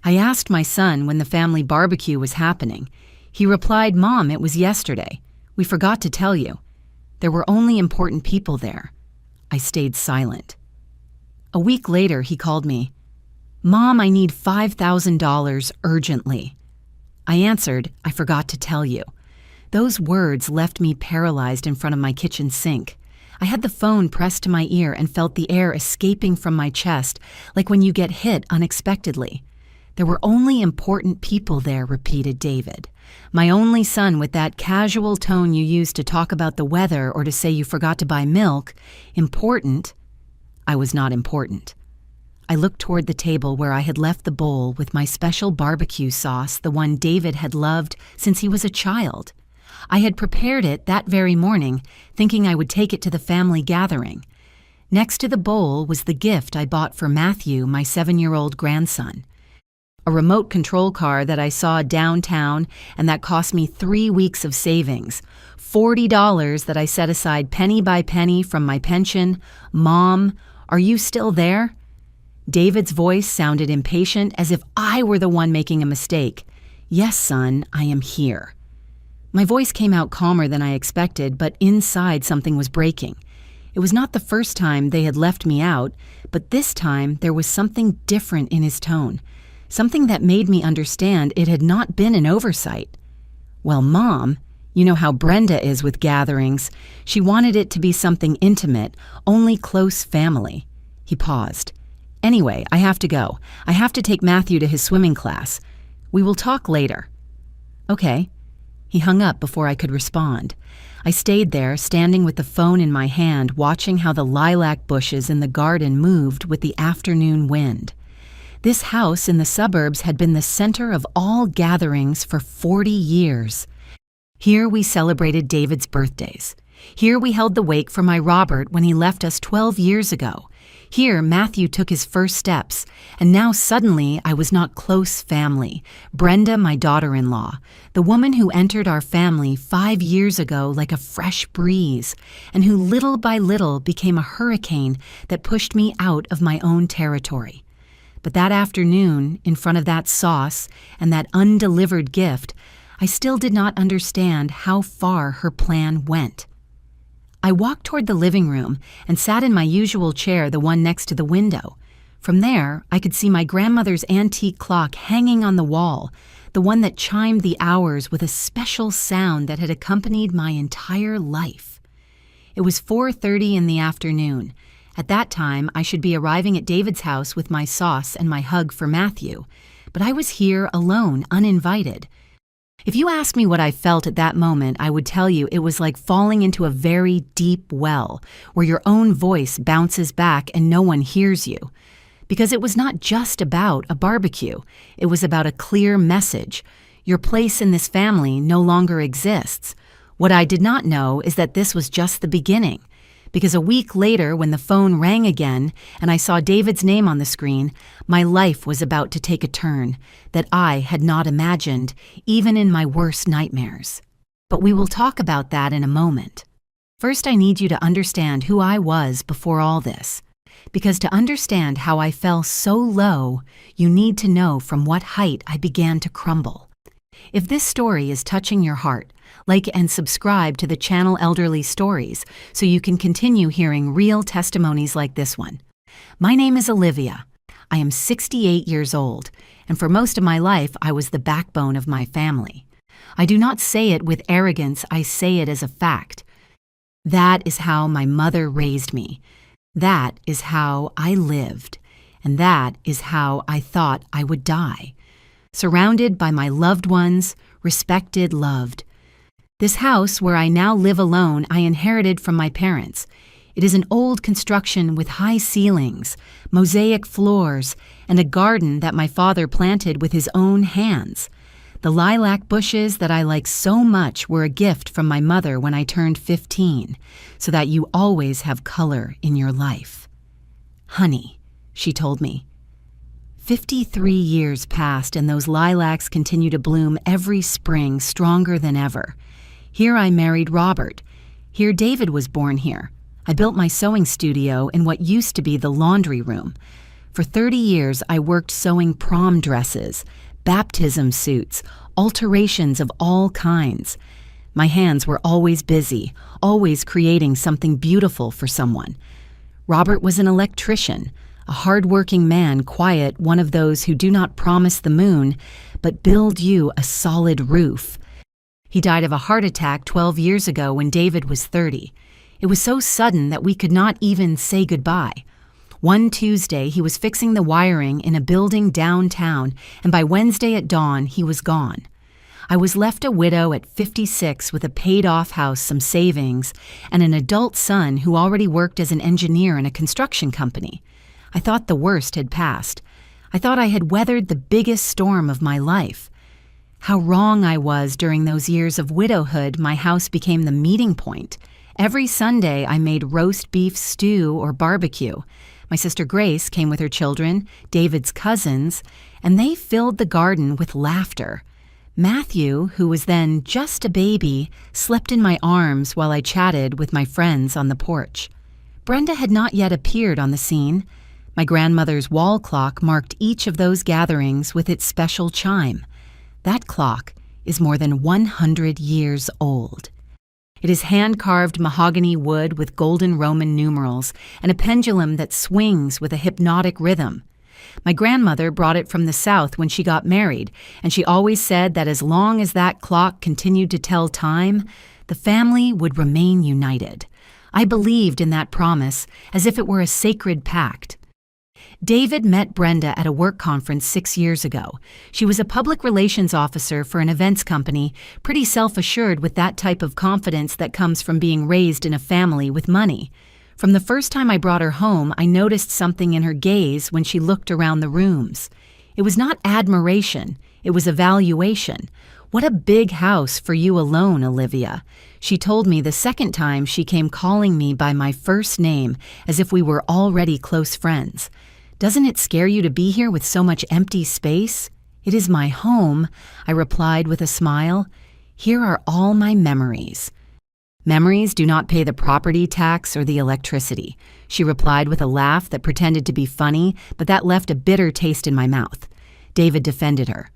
I asked my son when the family barbecue was happening. He replied, "Mom, it was yesterday. We forgot to tell you. There were only important people there." I stayed silent. A week later, he called me. "Mom, I need $5,000 urgently." I answered, "I forgot to tell you." Those words left me paralyzed in front of my kitchen sink. I had the phone pressed to my ear and felt the air escaping from my chest, like when you get hit unexpectedly. "There were only important people there," repeated David. My only son, with that casual tone you use to talk about the weather or to say you forgot to buy milk. Important? I was not important. I looked toward the table where I had left the bowl with my special barbecue sauce, the one David had loved since he was a child. I had prepared it that very morning, thinking I would take it to the family gathering. Next to the bowl was the gift I bought for Matthew, my 7-year-old grandson. A remote control car that I saw downtown and that cost me 3 weeks of savings. $40 that I set aside penny by penny from my pension. "Mom, are you still there?" David's voice sounded impatient, as if I were the one making a mistake. "Yes, son, I am here." My voice came out calmer than I expected, but inside something was breaking. It was not the first time they had left me out, but this time there was something different in his tone. Something that made me understand it had not been an oversight. "Well, Mom, you know how Brenda is with gatherings. She wanted it to be something intimate, only close family." He paused. "Anyway, I have to go. I have to take Matthew to his swimming class. We will talk later." "Okay." He hung up before I could respond. I stayed there, standing with the phone in my hand, watching how the lilac bushes in the garden moved with the afternoon wind. This house in the suburbs had been the center of all gatherings for 40 years. Here we celebrated David's birthdays. Here we held the wake for my Robert when he left us 12 years ago. Here Matthew took his first steps, and now suddenly I was not close family. Brenda, my daughter-in-law, the woman who entered our family 5 years ago like a fresh breeze, and who little by little became a hurricane that pushed me out of my own territory. But that afternoon, in front of that sauce and that undelivered gift, I still did not understand how far her plan went. I walked toward the living room and sat in my usual chair, the one next to the window. From there, I could see my grandmother's antique clock hanging on the wall, the one that chimed the hours with a special sound that had accompanied my entire life. It was 4:30 in the afternoon. At that time, I should be arriving at David's house with my sauce and my hug for Matthew, but I was here alone, uninvited. If you asked me what I felt at that moment, I would tell you it was like falling into a very deep well, where your own voice bounces back and no one hears you. Because it was not just about a barbecue, it was about a clear message. Your place in this family no longer exists. What I did not know is that this was just the beginning. Because a week later, when the phone rang again and I saw David's name on the screen, my life was about to take a turn that I had not imagined, even in my worst nightmares. But we will talk about that in a moment. First, I need you to understand who I was before all this. Because to understand how I fell so low, you need to know from what height I began to crumble. If this story is touching your heart, like and subscribe to the channel Elderly Stories so you can continue hearing real testimonies like this one. My name is Olivia. I am 68 years old, and for most of my life I was the backbone of my family. I do not say it with arrogance, I say it as a fact. That is how my mother raised me. That is how I lived, and that is how I thought I would die. Surrounded by my loved ones, respected, loved. This house, where I now live alone, I inherited from my parents. It is an old construction with high ceilings, mosaic floors, and a garden that my father planted with his own hands. The lilac bushes that I like so much were a gift from my mother when I turned 15, so that you always have color in your life. "Honey," she told me. 53 years passed, and those lilacs continue to bloom every spring, stronger than ever. Here I married Robert. Here David was born here. I built my sewing studio in what used to be the laundry room. For 30 years, I worked sewing prom dresses, baptism suits, alterations of all kinds. My hands were always busy, always creating something beautiful for someone. Robert was an electrician, a hard-working man, quiet, one of those who do not promise the moon, but build you a solid roof. He died of a heart attack 12 years ago when David was 30. It was so sudden that we could not even say goodbye. One Tuesday, he was fixing the wiring in a building downtown, and by Wednesday at dawn, he was gone. I was left a widow at 56 with a paid-off house, some savings, and an adult son who already worked as an engineer in a construction company. I thought the worst had passed. I thought I had weathered the biggest storm of my life. How wrong I was during those years of widowhood. My house became the meeting point. Every Sunday, I made roast beef stew or barbecue. My sister Grace came with her children, David's cousins, and they filled the garden with laughter. Matthew, who was then just a baby, slept in my arms while I chatted with my friends on the porch. Brenda had not yet appeared on the scene. My grandmother's wall clock marked each of those gatherings with its special chime. That clock is more than 100 years old. It is hand-carved mahogany wood with golden Roman numerals and a pendulum that swings with a hypnotic rhythm. My grandmother brought it from the South when she got married, and she always said that as long as that clock continued to tell time, the family would remain united. I believed in that promise as if it were a sacred pact. David met Brenda at a work conference 6 years ago. She was a public relations officer for an events company, pretty self-assured with that type of confidence that comes from being raised in a family with money. From the first time I brought her home, I noticed something in her gaze when she looked around the rooms. It was not admiration, it was evaluation. "What a big house for you alone, Olivia," she told me the second time she came, calling me by my first name as if we were already close friends. "Doesn't it scare you to be here with so much empty space?" "It is my home," I replied with a smile. "Here are all my memories." "Memories do not pay the property tax or the electricity," she replied with a laugh that pretended to be funny, but that left a bitter taste in my mouth. David defended her.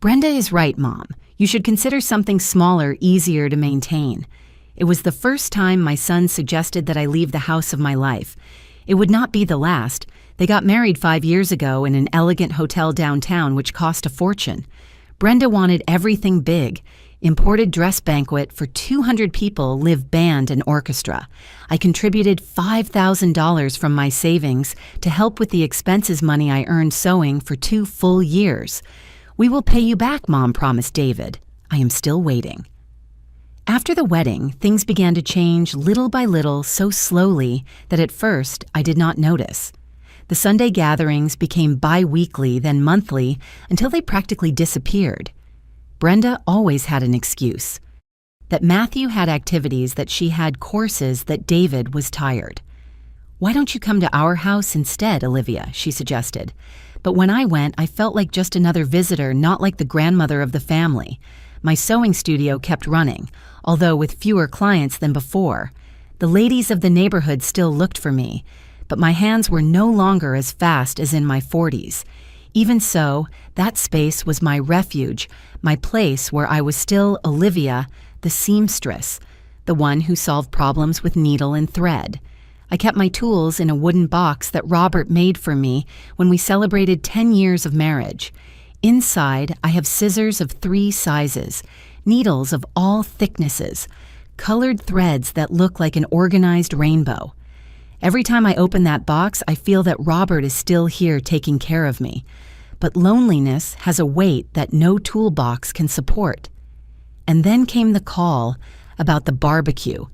"Brenda is right, Mom. You should consider something smaller, easier to maintain." It was the first time my son suggested that I leave the house of my life. It would not be the last. They got married 5 years ago in an elegant hotel downtown, which cost a fortune. Brenda wanted everything big. Imported dress banquet for 200 people, live band and orchestra. I contributed $5,000 from my savings to help with the expenses money I earned sewing for 2 full years. "We will pay you back," Mom promised David. I am still waiting. After the wedding, things began to change little by little, so slowly that at first I did not notice. The Sunday gatherings became bi-weekly, then monthly, until they practically disappeared. Brenda always had an excuse. That Matthew had activities, that she had courses, that David was tired. "Why don't you come to our house instead, Olivia?" she suggested. But when I went, I felt like just another visitor, not like the grandmother of the family. My sewing studio kept running, although with fewer clients than before. The ladies of the neighborhood still looked for me, but my hands were no longer as fast as in my 40s. Even so, that space was my refuge, my place where I was still Olivia, the seamstress, the one who solved problems with needle and thread. I kept my tools in a wooden box that Robert made for me when we celebrated 10 years of marriage. Inside, I have scissors of 3 sizes, needles of all thicknesses, colored threads that look like an organized rainbow. Every time I open that box, I feel that Robert is still here taking care of me. But loneliness has a weight that no toolbox can support. And then came the call about the barbecue.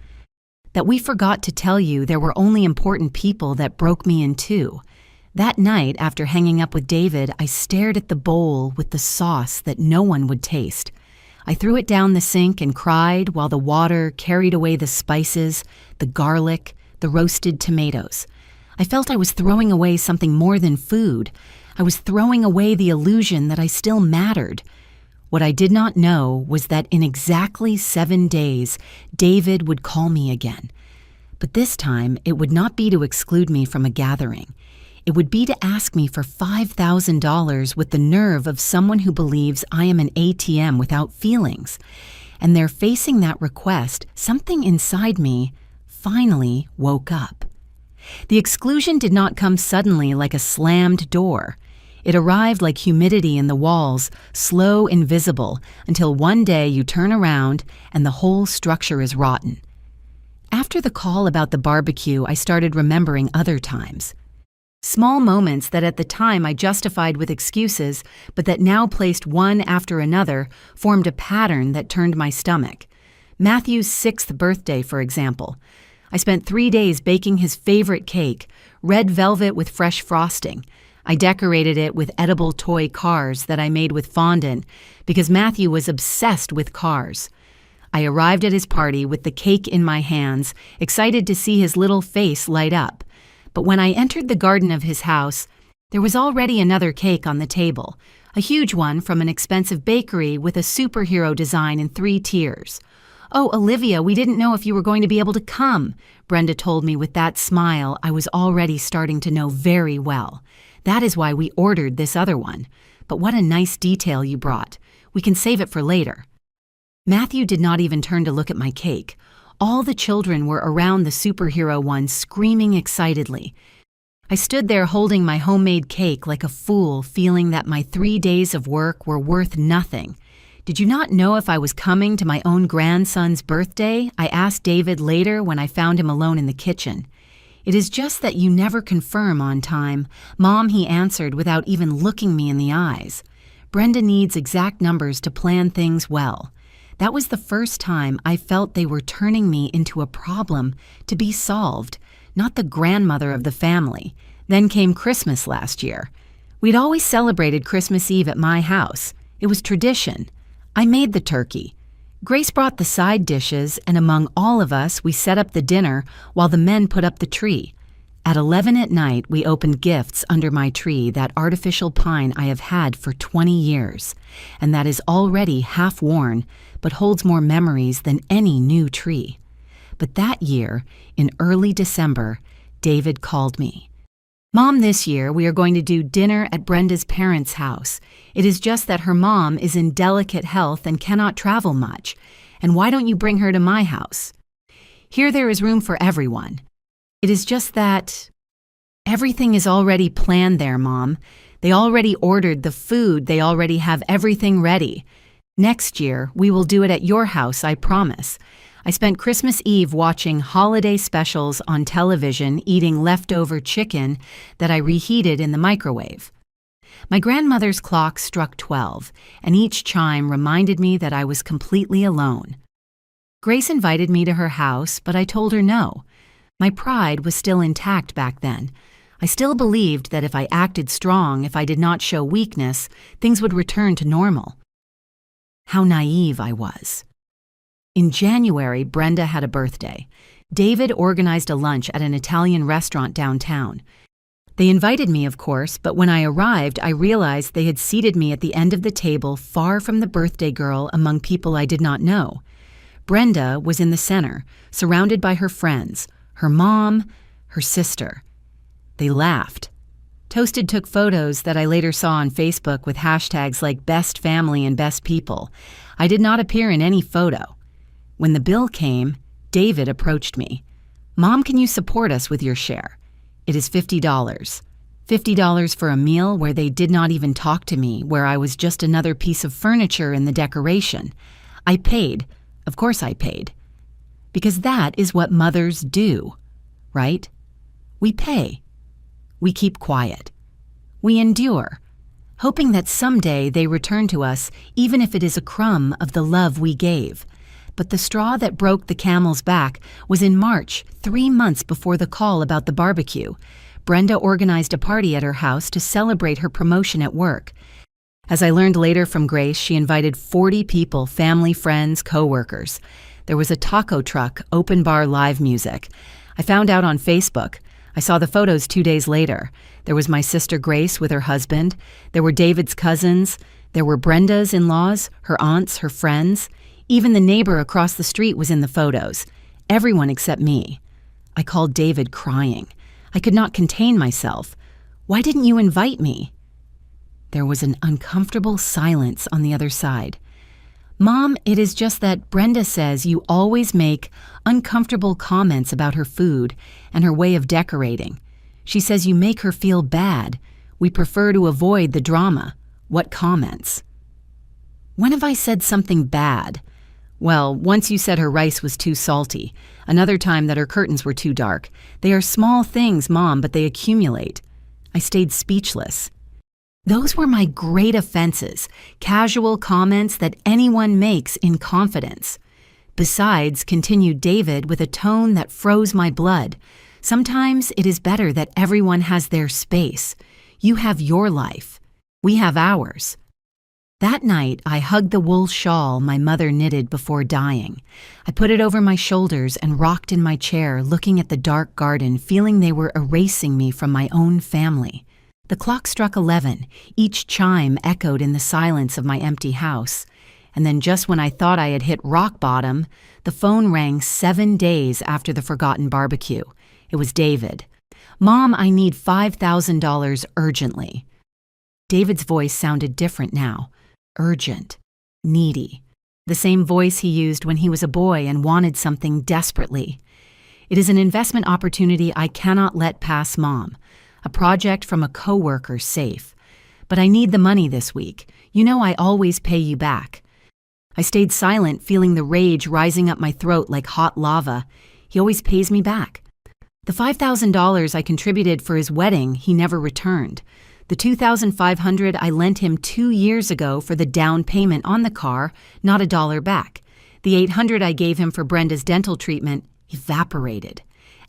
That we forgot to tell you there were only important people that broke me in two. That night, after hanging up with David, I stared at the bowl with the sauce that no one would taste. I threw it down the sink and cried while the water carried away the spices, the garlic, the roasted tomatoes. I felt I was throwing away something more than food. I was throwing away the illusion that I still mattered. What I did not know was that in exactly 7 days, David would call me again. But this time, it would not be to exclude me from a gathering. it would be to ask me for $5,000 with the nerve of someone who believes I am an ATM without feelings. And there, facing that request, something inside me finally woke up. The exclusion did not come suddenly like a slammed door. It arrived like humidity in the walls, slow and visible, until one day you turn around and the whole structure is rotten. After the call about the barbecue, I started remembering other times. Small moments that at the time I justified with excuses, but that now, placed one after another, formed a pattern that turned my stomach. Matthew's 6th birthday, for example. I spent 3 days baking his favorite cake, red velvet with fresh frosting. I decorated it with edible toy cars that I made with fondant because Matthew was obsessed with cars. I arrived at his party with the cake in my hands, excited to see his little face light up. But when I entered the garden of his house, there was already another cake on the table, a huge one from an expensive bakery with a superhero design in 3 tiers. "Oh, Olivia, we didn't know if you were going to be able to come," Brenda told me with that smile I was already starting to know very well. "That is why we ordered this other one. But what a nice detail you brought. We can save it for later." Matthew did not even turn to look at my cake. All the children were around the superhero one, screaming excitedly. I stood there holding my homemade cake like a fool, feeling that my 3 days of work were worth nothing. "Did you not know if I was coming to my own grandson's birthday?" I asked David later when I found him alone in the kitchen. "It is just that you never confirm on time, Mom," he answered without even looking me in the eyes. "Brenda needs exact numbers to plan things well." That was the first time I felt they were turning me into a problem to be solved, not the grandmother of the family. Then came Christmas last year. We'd always celebrated Christmas Eve at my house. It was tradition. I made the turkey. Grace brought the side dishes, and among all of us, we set up the dinner while the men put up the tree. At 11 at night, we opened gifts under my tree, that artificial pine I have had for 20 years, and that is already half worn, but holds more memories than any new tree. But that year, in early December, David called me. "Mom, this year we are going to do dinner at Brenda's parents' house. It is just that her mom is in delicate health and cannot travel much. And why don't you bring her to my house? Here there is room for everyone. It is just that everything is already planned there, Mom. They already ordered the food. They already have everything ready. Next year, we will do it at your house, I promise." I spent Christmas Eve watching holiday specials on television, eating leftover chicken that I reheated in the microwave. My grandmother's clock struck 12, and each chime reminded me that I was completely alone. Grace invited me to her house, but I told her no. My pride was still intact back then. I still believed that if I acted strong, if I did not show weakness, things would return to normal. How naive I was. In January, Brenda had a birthday. David organized a lunch at an Italian restaurant downtown. They invited me, of course, but when I arrived, I realized they had seated me at the end of the table, far from the birthday girl, among people I did not know. Brenda was in the center, surrounded by her friends, her mom, her sister. They laughed. Toasted took photos that I later saw on Facebook with hashtags like best family and best people. I did not appear in any photo. When the bill came, David approached me. "Mom, can you support us with your share? It is $50. $50 for a meal where they did not even talk to me, where I was just another piece of furniture in the decoration." I paid. Of course I paid. Because that is what mothers do, right? We pay. We keep quiet. We endure, hoping that someday they return to us, even if it is a crumb of the love we gave. But the straw that broke the camel's back was in March, 3 months before the call about the barbecue. Brenda organized a party at her house to celebrate her promotion at work. As I learned later from Grace, she invited 40 people, family, friends, co-workers. There was a taco truck, open bar live music. I found out on Facebook. I saw the photos 2 days later. There was my sister Grace with her husband. There were David's cousins. There were Brenda's in-laws, her aunts, her friends. Even the neighbor across the street was in the photos. Everyone except me. I called David crying. I could not contain myself. Why didn't you invite me?" There was an uncomfortable silence on the other side. "Mom, it is just that Brenda says you always make uncomfortable comments about her food and her way of decorating. She says you make her feel bad. We prefer to avoid the drama. What comments?" "When have I said something bad?" "Well, once you said her rice was too salty. Another time that her curtains were too dark. They are small things, Mom, but they accumulate." I stayed speechless. Those were my great offenses, casual comments that anyone makes in confidence. "Besides," continued David with a tone that froze my blood, "sometimes it is better that everyone has their space. You have your life. We have ours." That night, I hugged the wool shawl my mother knitted before dying. I put it over my shoulders and rocked in my chair, looking at the dark garden, feeling they were erasing me from my own family. The clock struck 11. Each chime echoed in the silence of my empty house. And then just when I thought I had hit rock bottom, the phone rang 7 days after the forgotten barbecue. It was David. "Mom, I need $5,000 urgently." David's voice sounded different now. Urgent. Needy. The same voice he used when he was a boy and wanted something desperately. "It is an investment opportunity I cannot let pass, Mom. A project from a coworker's safe. But I need the money this week. You know I always pay you back." I stayed silent, feeling the rage rising up my throat like hot lava. He always pays me back. The $5,000 I contributed for his wedding, he never returned. The $2,500 I lent him 2 years ago for the down payment on the car, not a dollar back. The $800 I gave him for Brenda's dental treatment evaporated.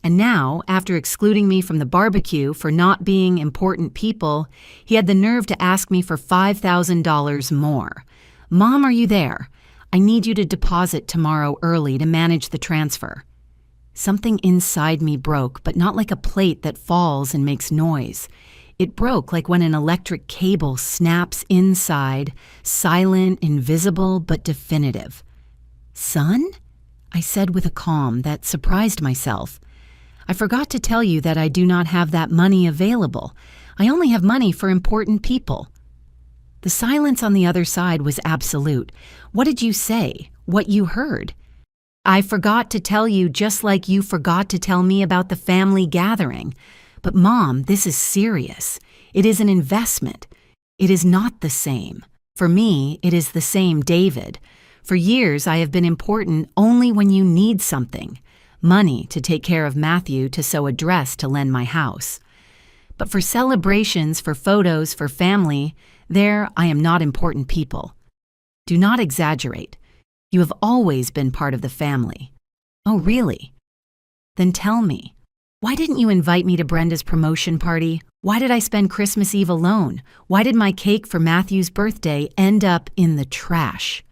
And now, after excluding me from the barbecue for not being important people, he had the nerve to ask me for $5,000 more. "Mom, are you there? I need you to deposit tomorrow early to manage the transfer." Something inside me broke, but not like a plate that falls and makes noise. It broke like when an electric cable snaps inside, silent, invisible, but definitive. "Son?" I said with a calm that surprised myself. "I forgot to tell you that I do not have that money available. I only have money for important people." The silence on the other side was absolute. "What did you say? What you heard?" "I forgot to tell you just like you forgot to tell me about the family gathering. But Mom, this is serious. It is an investment. It is not the same. For me, it is the same, David. For years, I have been important only when you need something. Money to take care of Matthew, to sew a dress to lend my house. But for celebrations, for photos, for family, there I am not important people. Do not exaggerate. You have always been part of the family." "Oh, really?" "Then tell me, why didn't you invite me to Brenda's promotion party? Why did I spend Christmas Eve alone? Why did my cake for Matthew's birthday end up in the trash?"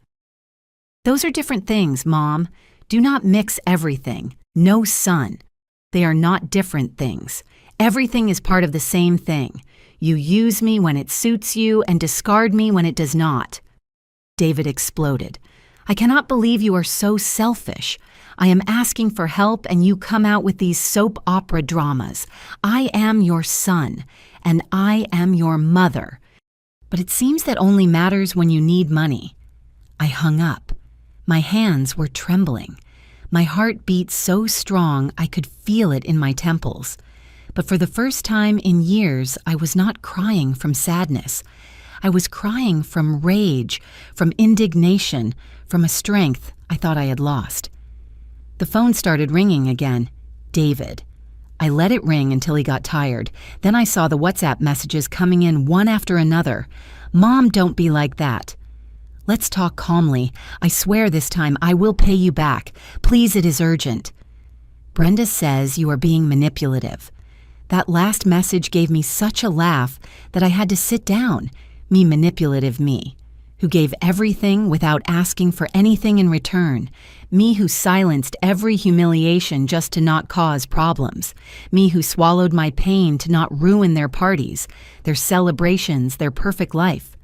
"Those are different things, Mom. Do not mix everything. No, son. They are not different things. Everything is part of the same thing. You use me when it suits you and discard me when it does not." David exploded. "I cannot believe you are so selfish. I am asking for help and you come out with these soap opera dramas. I am your son, and I am your mother. But it seems that only matters when you need money." I hung up. My hands were trembling. My heart beat so strong I could feel it in my temples. But for the first time in years, I was not crying from sadness. I was crying from rage, from indignation, from a strength I thought I had lost. The phone started ringing again. David. I let it ring until he got tired. Then I saw the WhatsApp messages coming in one after another. "Mom, don't be like that." "Let's talk calmly. I swear this time I will pay you back. Please, it is urgent." "Brenda says you are being manipulative." That last message gave me such a laugh that I had to sit down. Me, manipulative me, who gave everything without asking for anything in return. Me who silenced every humiliation just to not cause problems. Me who swallowed my pain to not ruin their parties, their celebrations, their perfect life.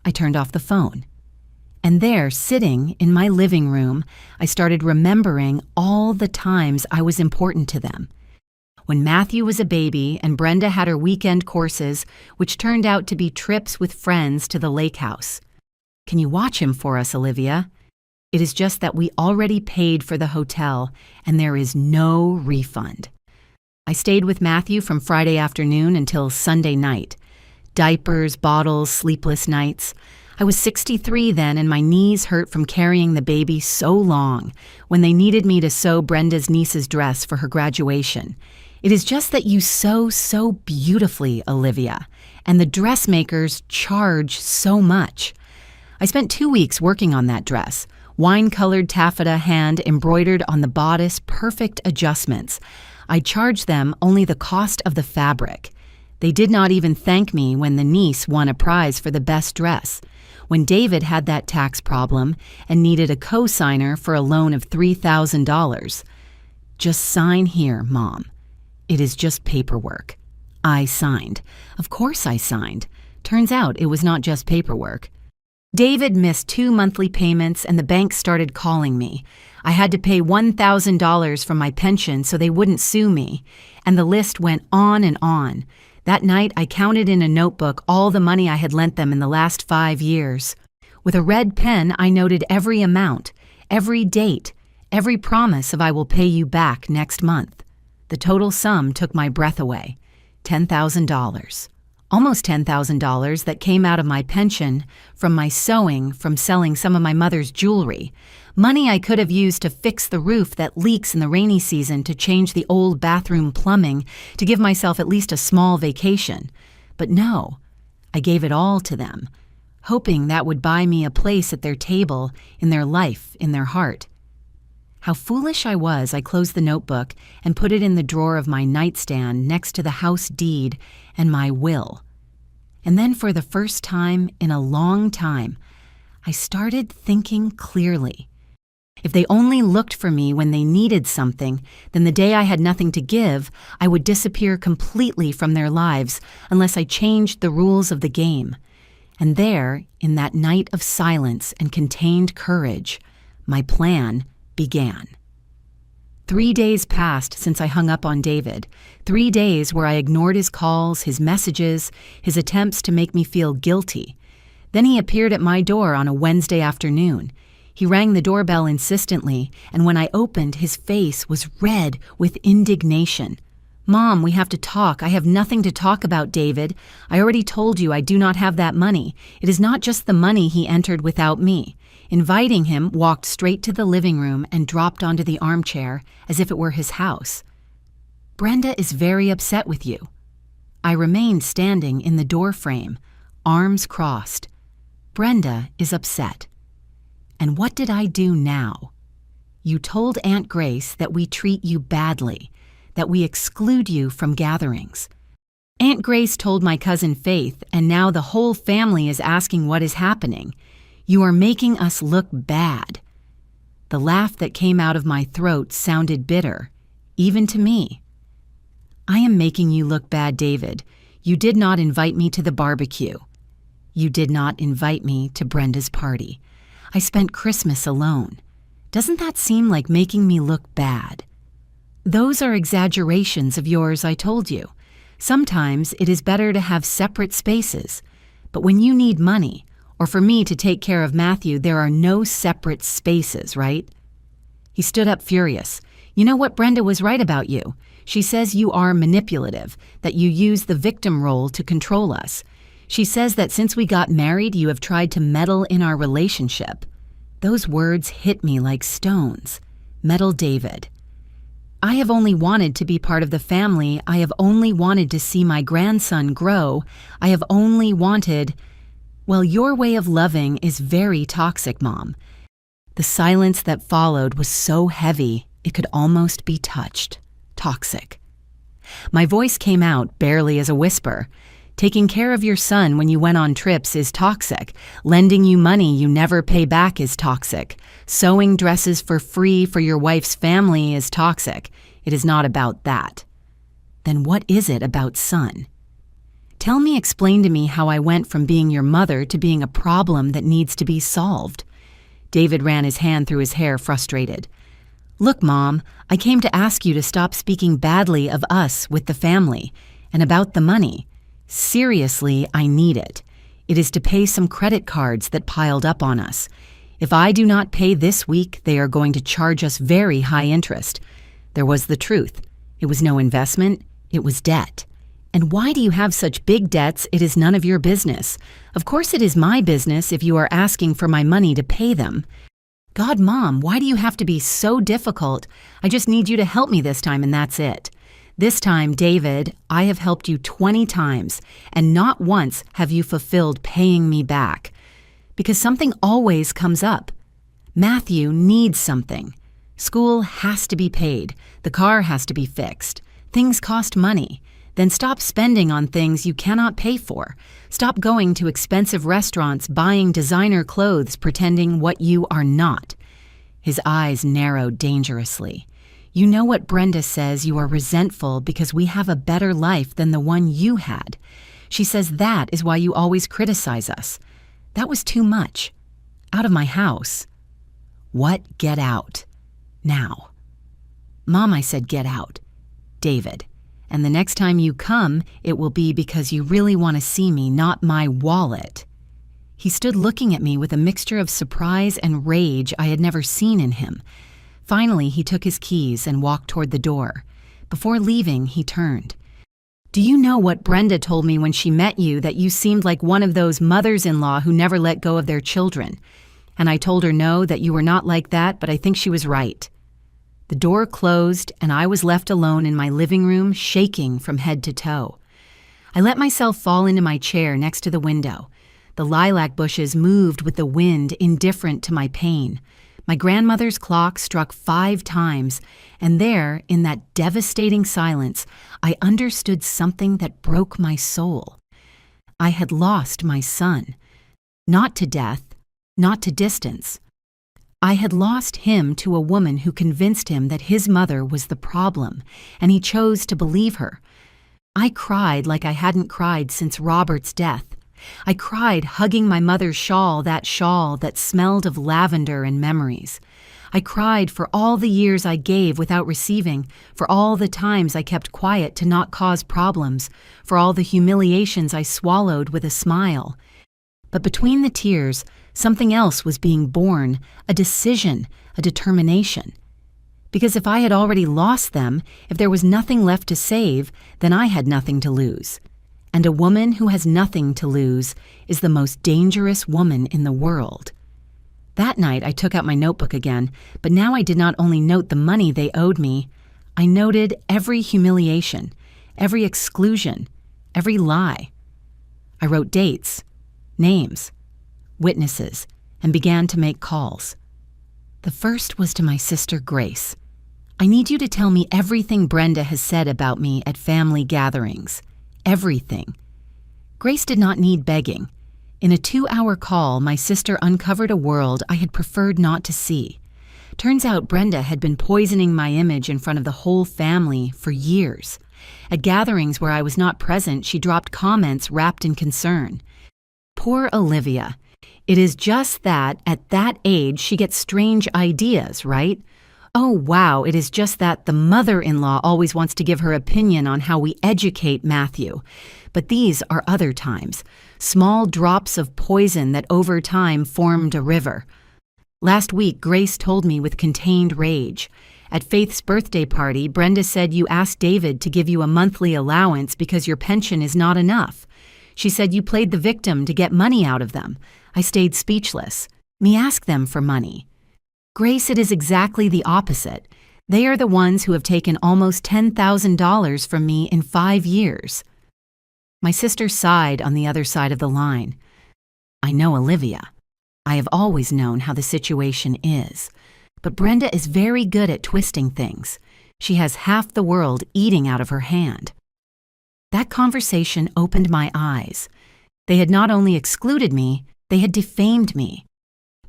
I turned off the phone. And there, sitting in my living room, I started remembering all the times I was important to them. when Matthew was a baby and Brenda had her weekend courses, which turned out to be trips with friends to the lake house. Can you watch him for us, Olivia? It is just that we already paid for the hotel and there is no refund. I stayed with Matthew from Friday afternoon until Sunday night. Diapers, bottles, sleepless nights. I was 63 then and my knees hurt from carrying the baby so long when they needed me to sew Brenda's niece's dress for her graduation. It is just that you sew so beautifully, Olivia, and the dressmakers charge so much. I spent 2 weeks working on that dress. Wine-colored taffeta hand embroidered on the bodice, perfect adjustments. I charged them only the cost of the fabric. They did not even thank me when the niece won a prize for the best dress. When David had that tax problem and needed a co-signer for a loan of $3,000. Just sign here, Mom. It is just paperwork. I signed. Of course I signed. Turns out it was not just paperwork. David missed 2 monthly payments and the bank started calling me. I had to pay $1,000 from my pension so they wouldn't sue me. And the list went on and on. That night, I counted in a notebook all the money I had lent them in the last 5 years. With a red pen, I noted every amount, every date, every promise of I will pay you back next month. The total sum took my breath away. $10,000. Almost $10,000 that came out of my pension, from my sewing, from selling some of my mother's jewelry. Money I could have used to fix the roof that leaks in the rainy season, to change the old bathroom plumbing, to give myself at least a small vacation. But no, I gave it all to them, hoping that would buy me a place at their table, in their life, in their heart. How foolish I was. I closed the notebook and put it in the drawer of my nightstand next to the house deed and my will. And then for the first time in a long time, I started thinking clearly. If they only looked for me when they needed something, then the day I had nothing to give, I would disappear completely from their lives unless I changed the rules of the game. And there, in that night of silence and contained courage, my plan began. 3 days passed since I hung up on David. 3 days where I ignored his calls, his messages, his attempts to make me feel guilty. Then he appeared at my door on a Wednesday afternoon. He rang the doorbell insistently, and when I opened, his face was red with indignation. "Mom, we have to talk. I have nothing to talk about, David. I already told you I do not have that money. It is not just the money," he entered without me. Inviting him, walked straight to the living room and dropped onto the armchair as if it were his house. "Brenda is very upset with you." I remained standing in the doorframe, arms crossed. "Brenda is upset." And what did I do now? "You told Aunt Grace that we treat you badly, that we exclude you from gatherings. Aunt Grace told my cousin Faith, and now the whole family is asking what is happening. You are making us look bad." The laugh that came out of my throat sounded bitter, even to me. "I am making you look bad, David. You did not invite me to the barbecue. You did not invite me to Brenda's party. I spent Christmas alone. Doesn't that seem like making me look bad?" "Those are exaggerations of yours, I told you. Sometimes it is better to have separate spaces. But when you need money, or for me to take care of Matthew, there are no separate spaces, right?" He stood up furious. "You know what? Brenda was right about you. She says you are manipulative, that you use the victim role to control us. She says that since we got married, you have tried to meddle in our relationship." Those words hit me like stones. Meddle, David. I have only wanted to be part of the family. I have only wanted to see my grandson grow. I have only wanted... Well, your way of loving is very toxic, Mom. The silence that followed was so heavy, it could almost be touched. Toxic. My voice came out barely as a whisper. "Taking care of your son when you went on trips is toxic. Lending you money you never pay back is toxic. Sewing dresses for free for your wife's family is toxic. It is not about that." Then what is it about son? Explain to me how I went from being your mother to being a problem that needs to be solved. David ran his hand through his hair, frustrated. Look, Mom, I came to ask you to stop speaking badly of us with the family and about the money. Seriously, I need it. It is to pay some credit cards that piled up on us. If I do not pay this week, they are going to charge us very high interest. There was the truth. It was no investment, it was debt. And why do you have such big debts? It is none of your business. Of course it is my business if you are asking for my money to pay them. God, Mom, why do you have to be so difficult? I just need you to help me this time and that's it. This time, David, I have helped you 20 times, and not once have you fulfilled paying me back. Because something always comes up. Matthew needs something. School has to be paid. The car has to be fixed. Things cost money. Then stop spending on things you cannot pay for. Stop going to expensive restaurants, buying designer clothes, pretending what you are not. His eyes narrowed dangerously. You know what Brenda says, you are resentful because we have a better life than the one you had. She says that is why you always criticize us. That was too much. Out of my house. What? Get out. Now. Mom, I said get out. David. And the next time you come, it will be because you really want to see me, not my wallet. He stood looking at me with a mixture of surprise and rage I had never seen in him. Finally, he took his keys and walked toward the door. Before leaving, he turned. Do you know what Brenda told me when she met you, that you seemed like one of those mothers-in-law who never let go of their children? And I told her no, that you were not like that, but I think she was right. The door closed, and I was left alone in my living room, shaking from head to toe. I let myself fall into my chair next to the window. The lilac bushes moved with the wind, indifferent to my pain. My grandmother's clock struck 5 times, and there, in that devastating silence, I understood something that broke my soul. I had lost my son. Not to death, not to distance. I had lost him to a woman who convinced him that his mother was the problem, and he chose to believe her. I cried like I hadn't cried since Robert's death. I cried hugging my mother's shawl that smelled of lavender and memories. I cried for all the years I gave without receiving, for all the times I kept quiet to not cause problems, for all the humiliations I swallowed with a smile. But between the tears, something else was being born, a decision, a determination. Because if I had already lost them, if there was nothing left to save, then I had nothing to lose. And a woman who has nothing to lose is the most dangerous woman in the world. That night I took out my notebook again, but now I did not only note the money they owed me, I noted every humiliation, every exclusion, every lie. I wrote dates, names, witnesses, and began to make calls. The first was to my sister Grace. I need you to tell me everything Brenda has said about me at family gatherings. Everything. Grace did not need begging. In a 2-hour call, my sister uncovered a world I had preferred not to see. Turns out Brenda had been poisoning my image in front of the whole family for years. At gatherings where I was not present, she dropped comments wrapped in concern. Poor Olivia. It is just that, at that age, she gets strange ideas, right? Oh, wow, it is just that the mother-in-law always wants to give her opinion on how we educate Matthew. But these are other times, small drops of poison that over time formed a river. Last week, Grace told me with contained rage. At Faith's birthday party, Brenda said you asked David to give you a monthly allowance because your pension is not enough. She said you played the victim to get money out of them. I stayed speechless. Me ask them for money. Grace, it is exactly the opposite. They are the ones who have taken almost $10,000 from me in 5 years. My sister sighed on the other side of the line. I know Olivia. I have always known how the situation is. But Brenda is very good at twisting things. She has half the world eating out of her hand. That conversation opened my eyes. They had not only excluded me, they had defamed me.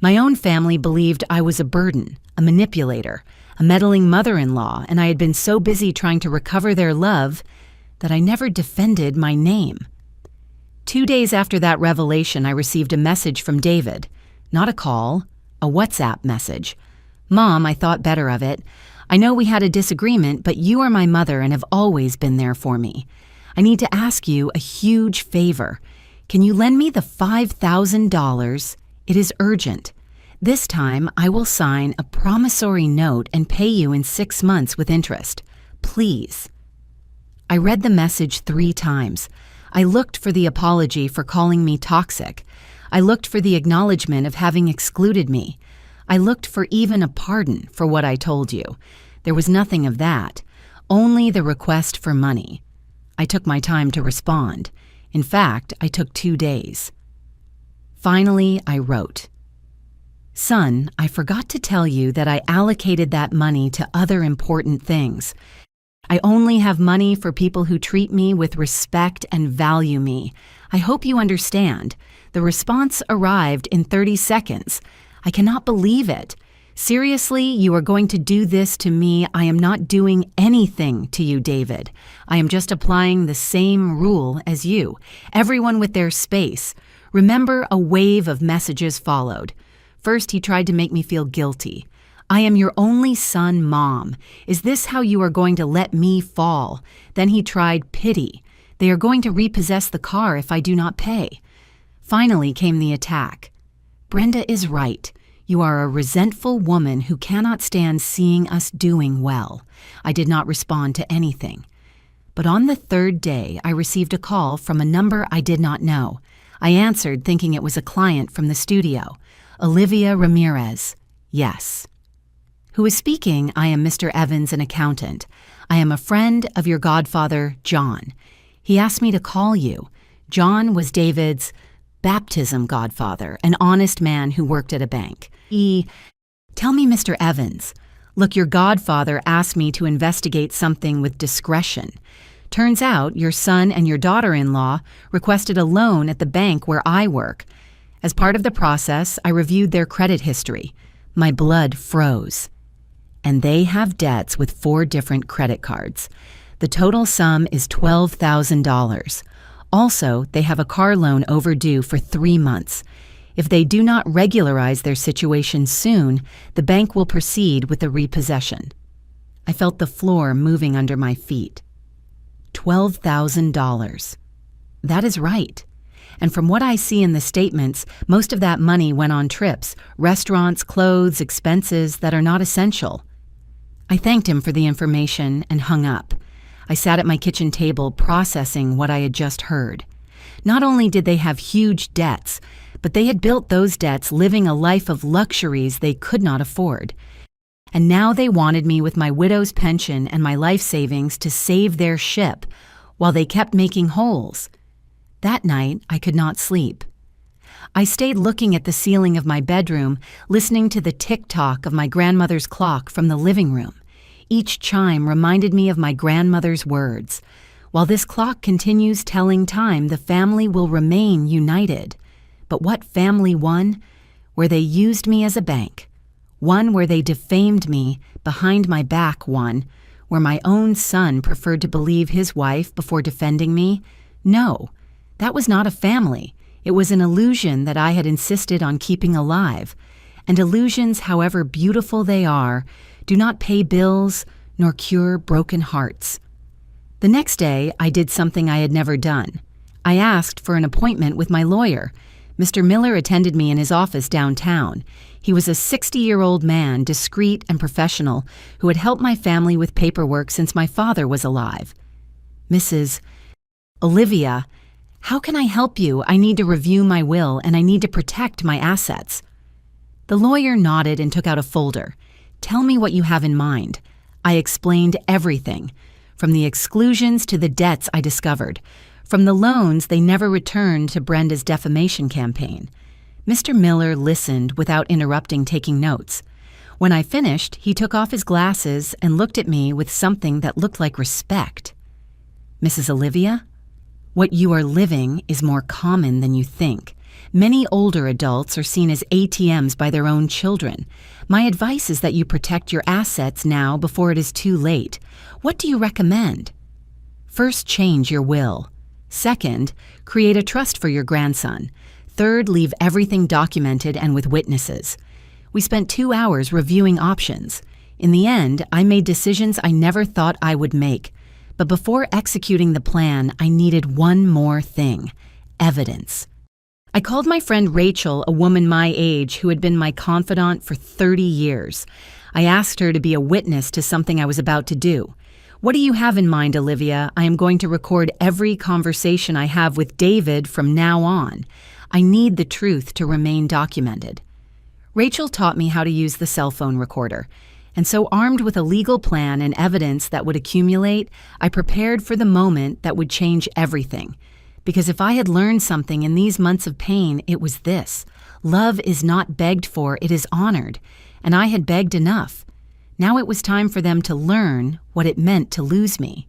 My own family believed I was a burden, a manipulator, a meddling mother-in-law, and I had been so busy trying to recover their love that I never defended my name. 2 days after that revelation, I received a message from David. Not a call, a WhatsApp message. Mom, I thought better of it. I know we had a disagreement, but you are my mother and have always been there for me. I need to ask you a huge favor. Can you lend me the $5,000? It is urgent. This time, I will sign a promissory note and pay you in 6 months with interest. Please. I read the message 3 times. I looked for the apology for calling me toxic. I looked for the acknowledgement of having excluded me. I looked for even a pardon for what I told you. There was nothing of that, only the request for money. I took my time to respond. In fact, I took 2 days. Finally, I wrote, "Son, I forgot to tell you that I allocated that money to other important things. I only have money for people who treat me with respect and value me. I hope you understand. The response arrived in 30 seconds. I cannot believe it. Seriously, you are going to do this to me? I am not doing anything to you, David. I am just applying the same rule as you. Everyone with their space." Remember, a wave of messages followed. First, he tried to make me feel guilty. "I am your only son, Mom. Is this how you are going to let me fall?" Then he tried pity. "They are going to repossess the car if I do not pay." Finally came the attack. "Brenda is right. You are a resentful woman who cannot stand seeing us doing well." I did not respond to anything. But on the 3rd day, I received a call from a number I did not know. I answered thinking it was a client from the studio. Olivia Ramirez. Yes. "Who is speaking? I am Mr. Evans, an accountant. I am a friend of your godfather, John. He asked me to call you. John was David's baptism godfather, an honest man who worked at a bank. Tell me, Mr. Evans. Look, your godfather asked me to investigate something with discretion. Turns out your son and your daughter-in-law requested a loan at the bank where I work. As part of the process, I reviewed their credit history. My blood froze. And they have debts with 4 different credit cards. The total sum is $12,000. Also, they have a car loan overdue for 3 months. If they do not regularize their situation soon, the bank will proceed with the repossession." I felt the floor moving under my feet. $12,000. That is right. And from what I see in the statements, most of that money went on trips, restaurants, clothes, expenses that are not essential. I thanked him for the information and hung up. I sat at my kitchen table processing what I had just heard. Not only did they have huge debts, but they had built those debts living a life of luxuries they could not afford. And now they wanted me with my widow's pension and my life savings to save their ship, while they kept making holes. That night, I could not sleep. I stayed looking at the ceiling of my bedroom, listening to the tick-tock of my grandmother's clock from the living room. Each chime reminded me of my grandmother's words. While this clock continues telling time, the family will remain united. But what family one? Where they used me as a bank. One where they defamed me, behind my back one. Where my own son preferred to believe his wife before defending me. No, that was not a family. It was an illusion that I had insisted on keeping alive. And illusions, however beautiful they are, do not pay bills nor cure broken hearts. The next day, I did something I had never done. I asked for an appointment with my lawyer. Mr. Miller attended me in his office downtown. He was a 60-year-old man, discreet and professional, who had helped my family with paperwork since my father was alive. "Mrs. Olivia, how can I help you? I need to review my will and I need to protect my assets." The lawyer nodded and took out a folder. "Tell me what you have in mind." I explained everything, from the exclusions to the debts I discovered. From the loans they never returned to Brenda's defamation campaign. Mr. Miller listened without interrupting, taking notes. When I finished, he took off his glasses and looked at me with something that looked like respect. "Mrs. Olivia, what you are living is more common than you think. Many older adults are seen as ATMs by their own children. My advice is that you protect your assets now before it is too late. What do you recommend? First, change your will. Second, create a trust for your grandson. Third, leave everything documented and with witnesses. We spent 2 hours reviewing options. In the end, I made decisions I never thought I would make. But before executing the plan, I needed one more thing: evidence. I called my friend Rachel, a woman my age who had been my confidant for 30 years. I asked her to be a witness to something I was about to do. "What do you have in mind, Olivia? I am going to record every conversation I have with David from now on. I need the truth to remain documented." Rachel taught me how to use the cell phone recorder. And so, armed with a legal plan and evidence that would accumulate, I prepared for the moment that would change everything. Because if I had learned something in these months of pain, it was this: love is not begged for, it is honored. And I had begged enough. Now it was time for them to learn what it meant to lose me.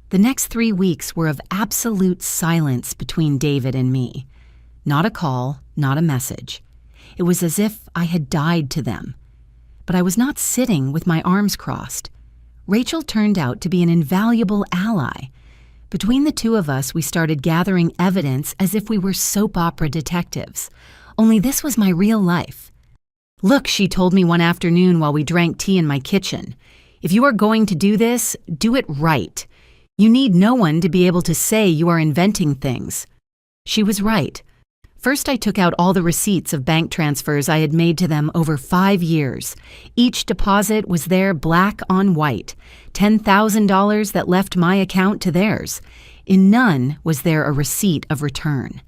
The next 3 weeks were of absolute silence between David and me. Not a call, not a message. It was as if I had died to them. But I was not sitting with my arms crossed. Rachel turned out to be an invaluable ally. Between the two of us, we started gathering evidence as if we were soap opera detectives. Only this was my real life. "Look," she told me one afternoon while we drank tea in my kitchen. "If you are going to do this, do it right. You need no one to be able to say you are inventing things." She was right. First, I took out all the receipts of bank transfers I had made to them over 5 years. Each deposit was there black on white, $10,000 that left my account to theirs. In none was there a receipt of return.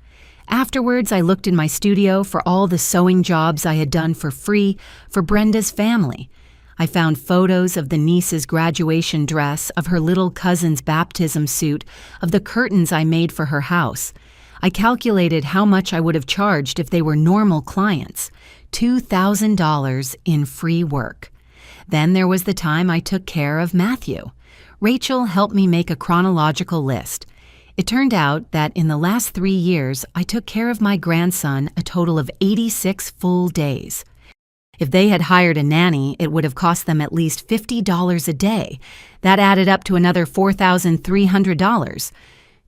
Afterwards, I looked in my studio for all the sewing jobs I had done for free for Brenda's family. I found photos of the niece's graduation dress, of her little cousin's baptism suit, of the curtains I made for her house. I calculated how much I would have charged if they were normal clients: $2,000 in free work. Then there was the time I took care of Matthew. Rachel helped me make a chronological list. It turned out that in the last 3 years, I took care of my grandson a total of 86 full days. If they had hired a nanny, it would have cost them at least $50 a day. That added up to another $4,300.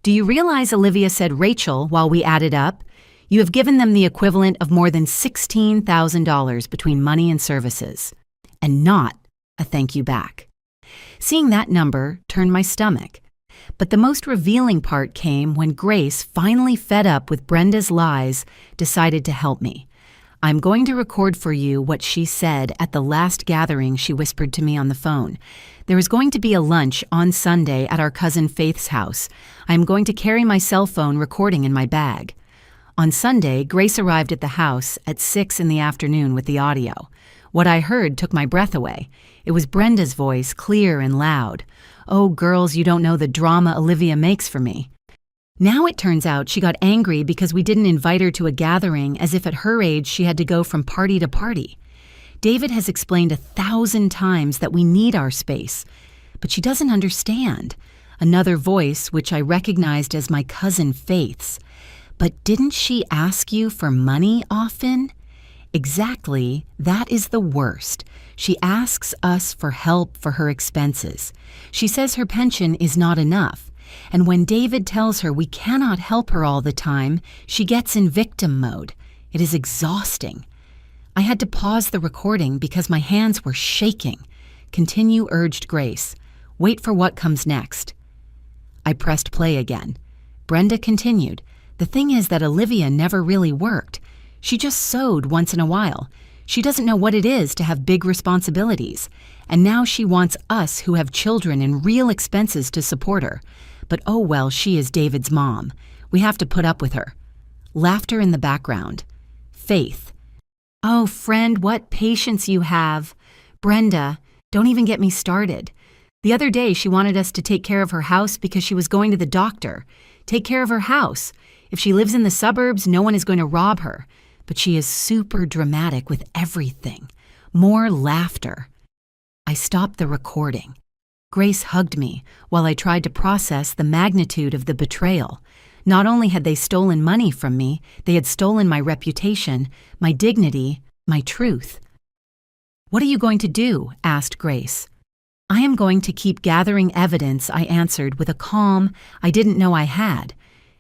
"Do you realize," Olivia said Rachel while we added up, "you have given them the equivalent of more than $16,000 between money and services, and not a thank you back." Seeing that number turned my stomach. But the most revealing part came when Grace, finally fed up with Brenda's lies, decided to help me. "I'm going to record for you what she said at the last gathering," she whispered to me on the phone. "There is going to be a lunch on Sunday at our cousin Faith's house. I am going to carry my cell phone recording in my bag." On Sunday, Grace arrived at the house at 6 in the afternoon with the audio. What I heard took my breath away. It was Brenda's voice, clear and loud. "Oh, girls, you don't know the drama Olivia makes for me." Now it turns out she got angry because we didn't invite her to a gathering, as if at her age she had to go from party to party. David has explained 1,000 times that we need our space, but she doesn't understand. Another voice, which I recognized as my cousin Faith's. "But didn't she ask you for money often?" Exactly, that is the worst. She asks us for help for her expenses. She says her pension is not enough. And when David tells her we cannot help her all the time, she gets in victim mode. It is exhausting. I had to pause the recording because my hands were shaking. "Continue," urged Grace. "Wait for what comes next." I pressed play again. Brenda continued. "The thing is that Olivia never really worked. She just sewed once in a while. She doesn't know what it is to have big responsibilities. And now she wants us who have children and real expenses to support her. But oh well, she is David's mom. We have to put up with her." Laughter in the background. Faith. "Oh, friend, what patience you have. Brenda, don't even get me started. The other day she wanted us to take care of her house because she was going to the doctor. Take care of her house. If she lives in the suburbs, no one is going to rob her. But she is super dramatic with everything. More laughter." I stopped the recording. Grace hugged me while I tried to process the magnitude of the betrayal. Not only had they stolen money from me, they had stolen my reputation, my dignity, my truth. "What are you going to do?" asked Grace. "I am going to keep gathering evidence," I answered with a calm I didn't know I had.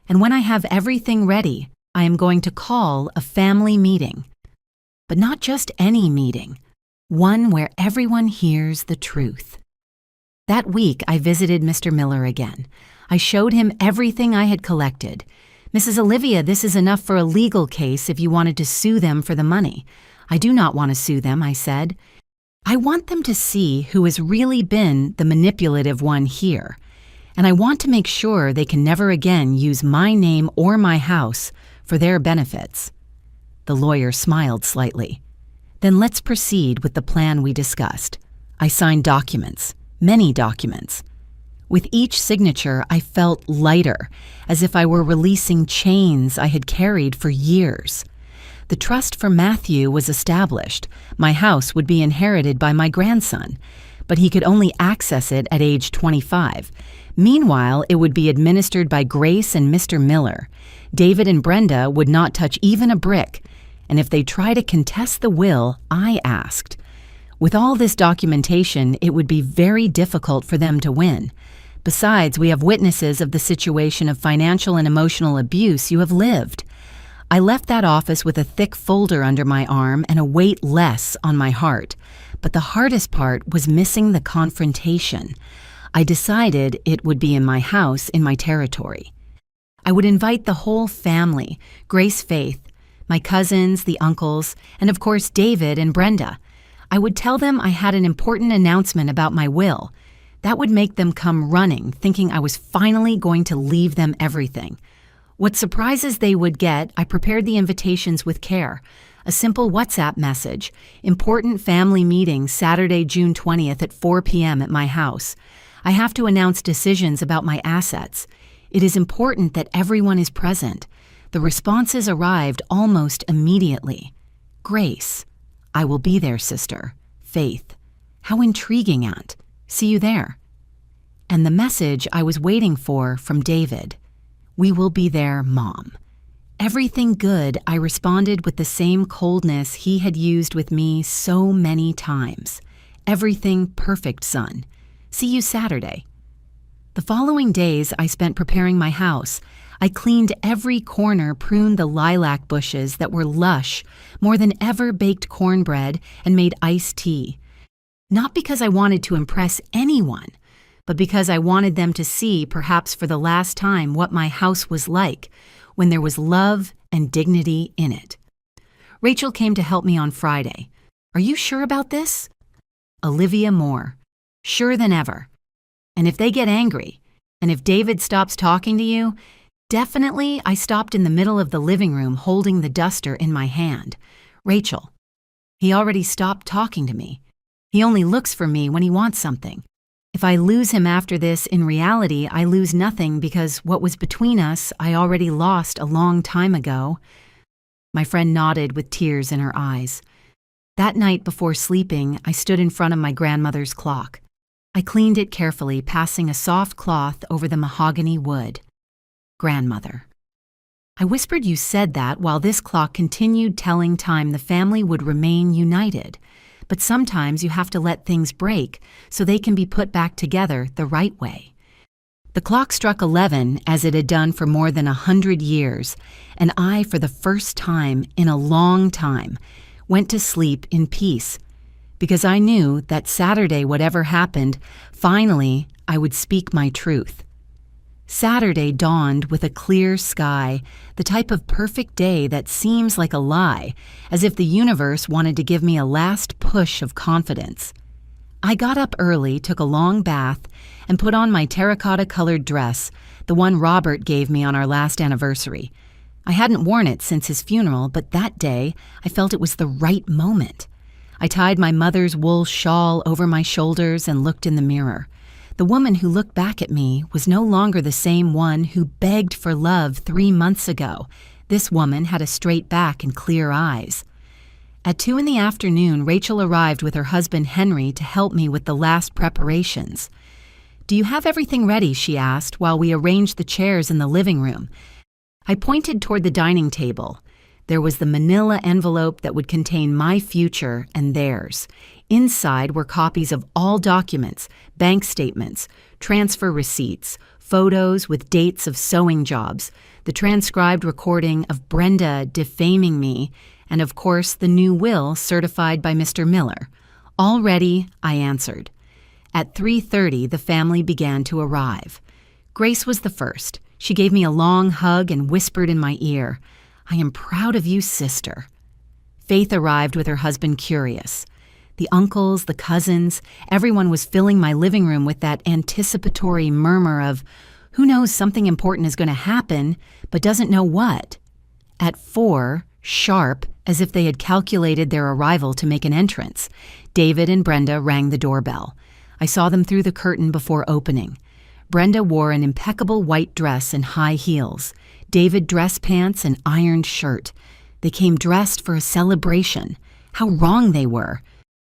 "And when I have everything ready, I am going to call a family meeting." But not just any meeting, one where everyone hears the truth. That week, I visited Mr. Miller again. I showed him everything I had collected. Mrs. Olivia, this is enough for a legal case if you wanted to sue them for the money. I do not want to sue them, I said. I want them to see who has really been the manipulative one here. And I want to make sure they can never again use my name or my house for their benefits. The lawyer smiled slightly. Then let's proceed with the plan we discussed. I signed documents, many documents. With each signature, I felt lighter, as if I were releasing chains I had carried for years. The trust for Matthew was established. My house would be inherited by my grandson, but he could only access it at age 25. Meanwhile, it would be administered by Grace and Mr. Miller. David and Brenda would not touch even a brick, and if they try to contest the will, I asked. With all this documentation, it would be very difficult for them to win. Besides, we have witnesses of the situation of financial and emotional abuse you have lived. I left that office with a thick folder under my arm and a weight less on my heart. But the hardest part was missing the confrontation. I decided it would be in my house, in my territory. I would invite the whole family, Grace, Faith, my cousins, the uncles, and of course David and Brenda. I would tell them I had an important announcement about my will. That would make them come running, thinking I was finally going to leave them everything. What surprises they would get, I prepared the invitations with care. A simple WhatsApp message, important family meeting Saturday, June 20th at 4 p.m. at my house. I have to announce decisions about my assets. It is important that everyone is present. The responses arrived almost immediately. Grace, I will be there, sister. Faith, how intriguing, Aunt. See you there. And the message I was waiting for from David. We will be there, Mom. Everything good, I responded with the same coldness he had used with me so many times. Everything perfect, son. See you Saturday. The following days I spent preparing my house. I cleaned every corner, pruned the lilac bushes that were lush, more than ever baked cornbread, and made iced tea. Not because I wanted to impress anyone, but because I wanted them to see, perhaps for the last time, what my house was like, when there was love and dignity in it. Rachel came to help me on Friday. Are you sure about this? Olivia Moore. Sure than ever. And if they get angry, and if David stops talking to you, definitely I stopped in the middle of the living room holding the duster in my hand. Rachel. He already stopped talking to me. He only looks for me when he wants something. If I lose him after this, in reality, I lose nothing because what was between us I already lost a long time ago. My friend nodded with tears in her eyes. That night before sleeping, I stood in front of my grandmother's clock. I cleaned it carefully, passing a soft cloth over the mahogany wood. Grandmother. I whispered you said that while this clock continued telling time the family would remain united. But sometimes you have to let things break so they can be put back together the right way. The clock struck 11 as it had done for more than 100 years, and I, for the first time in a long time, went to sleep in peace, because I knew that Saturday, whatever happened, finally I would speak my truth. Saturday dawned with a clear sky, the type of perfect day that seems like a lie, as if the universe wanted to give me a last push of confidence. I got up early, took a long bath, and put on my terracotta-colored dress, the one Robert gave me on our last anniversary. I hadn't worn it since his funeral, but that day I felt it was the right moment. I tied my mother's wool shawl over my shoulders and looked in the mirror. The woman who looked back at me was no longer the same one who begged for love 3 months ago. This woman had a straight back and clear eyes. At 2 p.m, Rachel arrived with her husband Henry to help me with the last preparations. Do you have everything ready? She asked while we arranged the chairs in the living room. I pointed toward the dining table. There was the manila envelope that would contain my future and theirs. Inside were copies of all documents, bank statements, transfer receipts, photos with dates of sewing jobs, the transcribed recording of Brenda defaming me, and of course the new will certified by Mr. Miller. All ready, I answered. At 3:30, the family began to arrive. Grace was the first. She gave me a long hug and whispered in my ear, "I am proud of you, sister." Faith arrived with her husband, Curious. The uncles, the cousins, everyone was filling my living room with that anticipatory murmur of, who knows something important is going to happen, but doesn't know what. At 4, sharp, as if they had calculated their arrival to make an entrance, David and Brenda rang the doorbell. I saw them through the curtain before opening. Brenda wore an impeccable white dress and high heels. David dress pants and ironed shirt. They came dressed for a celebration. How wrong they were.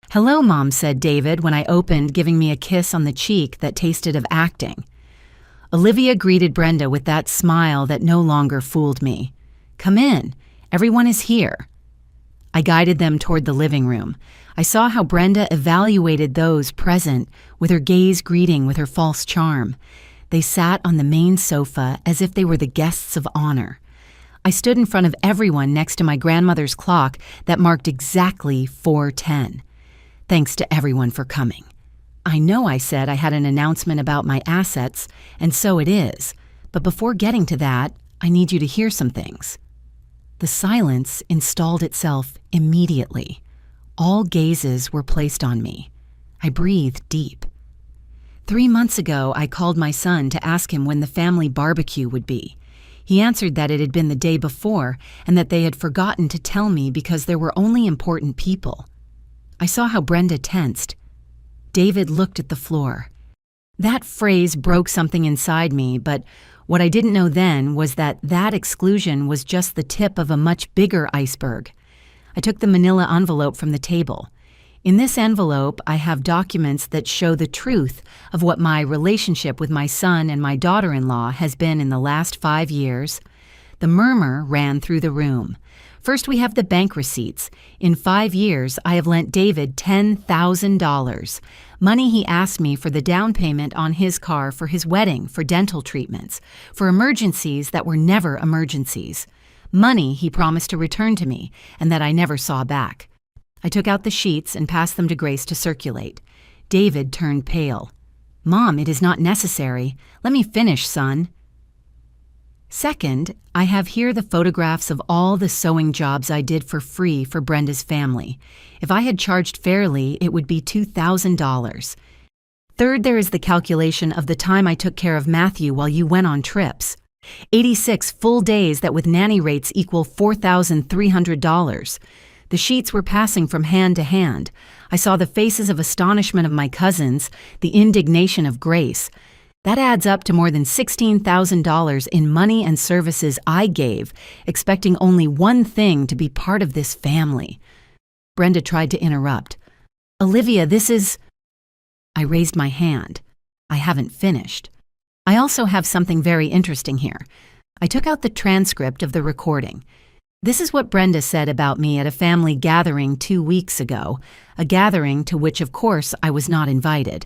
"Hello, Mom," said David when I opened, giving me a kiss on the cheek that tasted of acting. Olivia greeted Brenda with that smile that no longer fooled me. "Come in. Everyone is here." I guided them toward the living room. I saw how Brenda evaluated those present, with her gaze greeting with her false charm. They sat on the main sofa as if they were the guests of honor. I stood in front of everyone next to my grandmother's clock that marked exactly 4:10. Thanks to everyone for coming. I know I said I had an announcement about my assets, and so it is, but before getting to that, I need you to hear some things. The silence installed itself immediately. All gazes were placed on me. I breathed deep. 3 months ago, I called my son to ask him when the family barbecue would be. He answered that it had been the day before and that they had forgotten to tell me because there were only important people. I saw how Brenda tensed. David looked at the floor. That phrase broke something inside me, but what I didn't know then was that exclusion was just the tip of a much bigger iceberg. I took the manila envelope from the table. In this envelope, I have documents that show the truth of what my relationship with my son and my daughter-in-law has been in the last 5 years. The murmur ran through the room. First, we have the bank receipts. In 5 years, I have lent David $10,000, money he asked me for the down payment on his car for his wedding, for dental treatments, for emergencies that were never emergencies. Money he promised to return to me and that I never saw back. I took out the sheets and passed them to Grace to circulate. David turned pale. "Mom, it is not necessary. Let me finish, son." Second, I have here the photographs of all the sewing jobs I did for free for Brenda's family. If I had charged fairly, it would be $2,000. Third, there is the calculation of the time I took care of Matthew while you went on trips. 86 full days that with nanny rates equal $4,300. The sheets were passing from hand to hand. I saw the faces of astonishment of my cousins, the indignation of Grace. That adds up to more than $16,000 in money and services I gave, expecting only one thing to be part of this family. Brenda tried to interrupt. "Olivia, this is—" I raised my hand. I haven't finished. I also have something very interesting here. I took out the transcript of the recording. This is what Brenda said about me at a family gathering 2 weeks ago, a gathering to which, of course, I was not invited.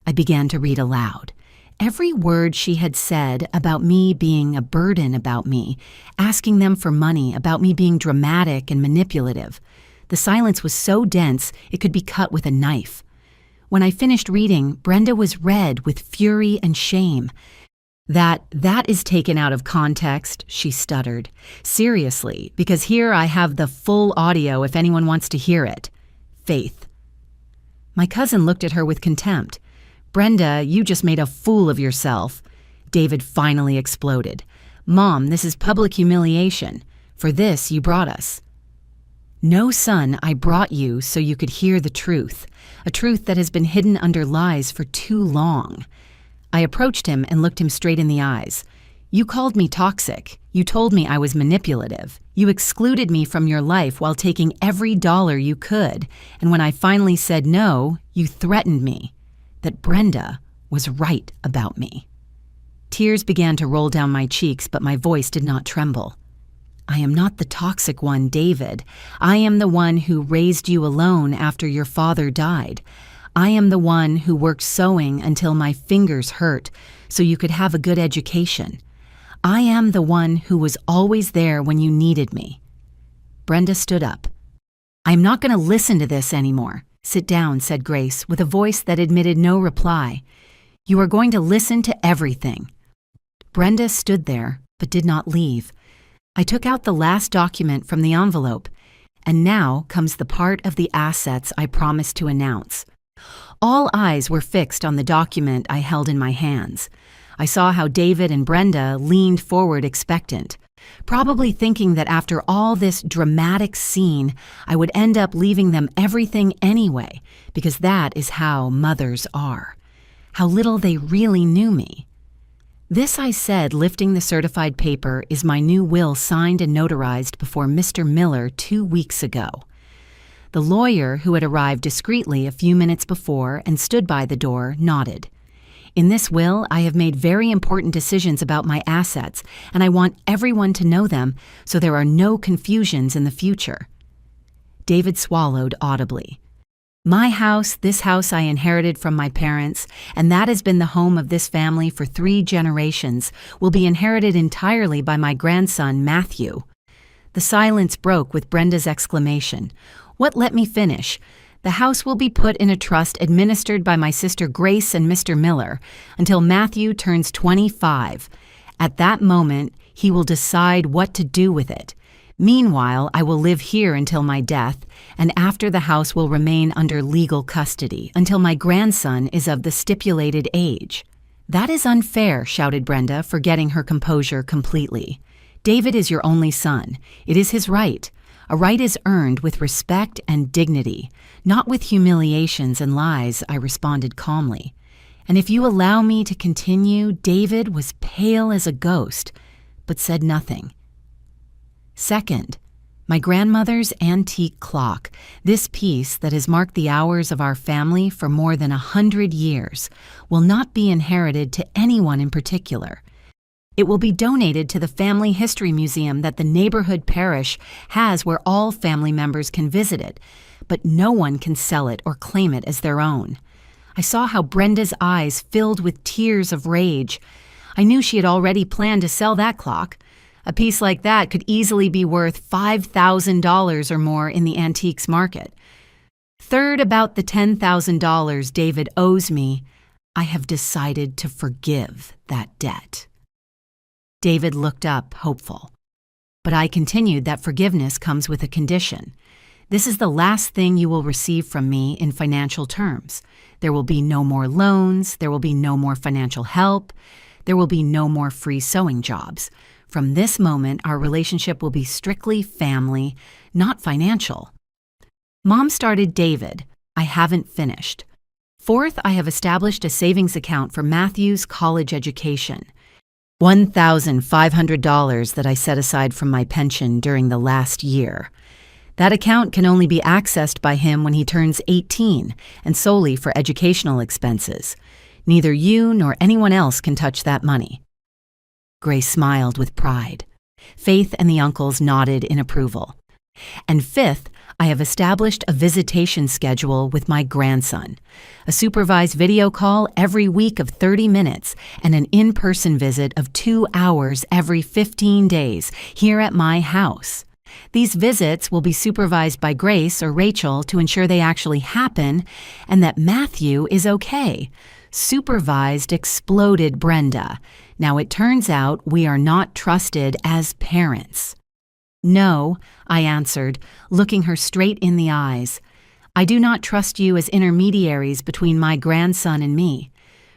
I began to read aloud. Every word she had said about me being a burden about me, asking them for money, about me being dramatic and manipulative. The silence was so dense it could be cut with a knife. When I finished reading, Brenda was red with fury and shame. That is taken out of context," she stuttered. "Seriously, because here I have the full audio if anyone wants to hear it. Faith." My cousin looked at her with contempt. "Brenda, you just made a fool of yourself." David finally exploded. "Mom, this is public humiliation. For this, you brought us." "No, son, I brought you so you could hear the truth, a truth that has been hidden under lies for too long." I approached him and looked him straight in the eyes. "You called me toxic. You told me I was manipulative. You excluded me from your life while taking every dollar you could. And when I finally said no, you threatened me. That Brenda was right about me." Tears began to roll down my cheeks, but my voice did not tremble. "I am not the toxic one, David. I am the one who raised you alone after your father died. I am the one who worked sewing until my fingers hurt so you could have a good education. I am the one who was always there when you needed me." Brenda stood up. "I am not going to listen to this anymore." "Sit down," said Grace, with a voice that admitted no reply. "You are going to listen to everything." Brenda stood there, but did not leave. I took out the last document from the envelope, and now comes the part of the assets I promised to announce. All eyes were fixed on the document I held in my hands. I saw how David and Brenda leaned forward expectant, probably thinking that after all this dramatic scene, I would end up leaving them everything anyway, because that is how mothers are. How little they really knew me. "This," I said, lifting the certified paper, "is my new will signed and notarized before Mr. Miller 2 weeks ago." The lawyer, who had arrived discreetly a few minutes before and stood by the door, nodded. "In this will, I have made very important decisions about my assets, and I want everyone to know them so there are no confusions in the future." David swallowed audibly. "My house, this house I inherited from my parents, and that has been the home of this family for 3 generations, will be inherited entirely by my grandson, Matthew." The silence broke with Brenda's exclamation. "What? Let me finish. The house will be put in a trust administered by my sister Grace and Mr. Miller until Matthew turns 25. At that moment, he will decide what to do with it. Meanwhile, I will live here until my death, and after the house will remain under legal custody until my grandson is of the stipulated age." "That is unfair," shouted Brenda, forgetting her composure completely. "David is your only son. It is his right. A right is earned with respect and dignity, not with humiliations and lies," I responded calmly. "And if you allow me to continue," David was pale as a ghost, but said nothing. "Second, my grandmother's antique clock, this piece that has marked the hours of our family for more than 100 years, will not be inherited to anyone in particular. It will be donated to the Family History Museum that the neighborhood parish has, where all family members can visit it, but no one can sell it or claim it as their own." I saw how Brenda's eyes filled with tears of rage. I knew she had already planned to sell that clock. A piece like that could easily be worth $5,000 or more in the antiques market. "Third, about the $10,000 David owes me, I have decided to forgive that debt." David looked up, hopeful. But I continued that forgiveness comes with a condition. "This is the last thing you will receive from me in financial terms. There will be no more loans, there will be no more financial help, there will be no more free sewing jobs. From this moment, our relationship will be strictly family, not financial." Mom started David. I haven't finished. "Fourth, I have established a savings account for Matthew's college education. $1,500 that I set aside from my pension during the last year. That account can only be accessed by him when he turns 18, and solely for educational expenses. Neither you nor anyone else can touch that money." Grace smiled with pride. Faith and the uncles nodded in approval. "And fifth, I have established a visitation schedule with my grandson. A supervised video call every week of 30 minutes and an in-person visit of 2 hours every 15 days here at my house. These visits will be supervised by Grace or Rachel to ensure they actually happen and that Matthew is okay." "Supervised," exploded Brenda. "Now it turns out we are not trusted as parents." "No," I answered, looking her straight in the eyes. "I do not trust you as intermediaries between my grandson and me.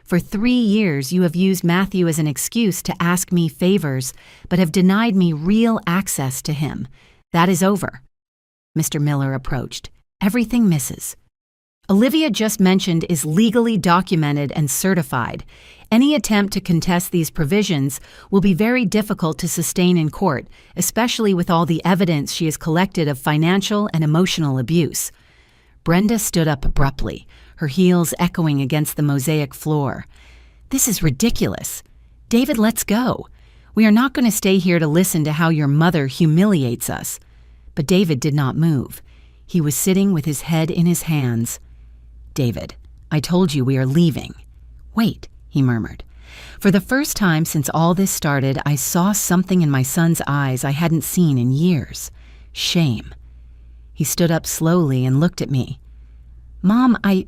For 3 years you have used Matthew as an excuse to ask me favors, but have denied me real access to him. That is over." Mr. Miller approached. "Everything, Mrs. Olivia just mentioned is legally documented and certified. Any attempt to contest these provisions will be very difficult to sustain in court, especially with all the evidence she has collected of financial and emotional abuse." Brenda stood up abruptly, her heels echoing against the mosaic floor. "This is ridiculous. David, let's go. We are not going to stay here to listen to how your mother humiliates us." But David did not move. He was sitting with his head in his hands. "David, I told you we are leaving." "Wait," he murmured. For the first time since all this started, I saw something in my son's eyes I hadn't seen in years. shame. He stood up slowly and looked at me. "Mom, I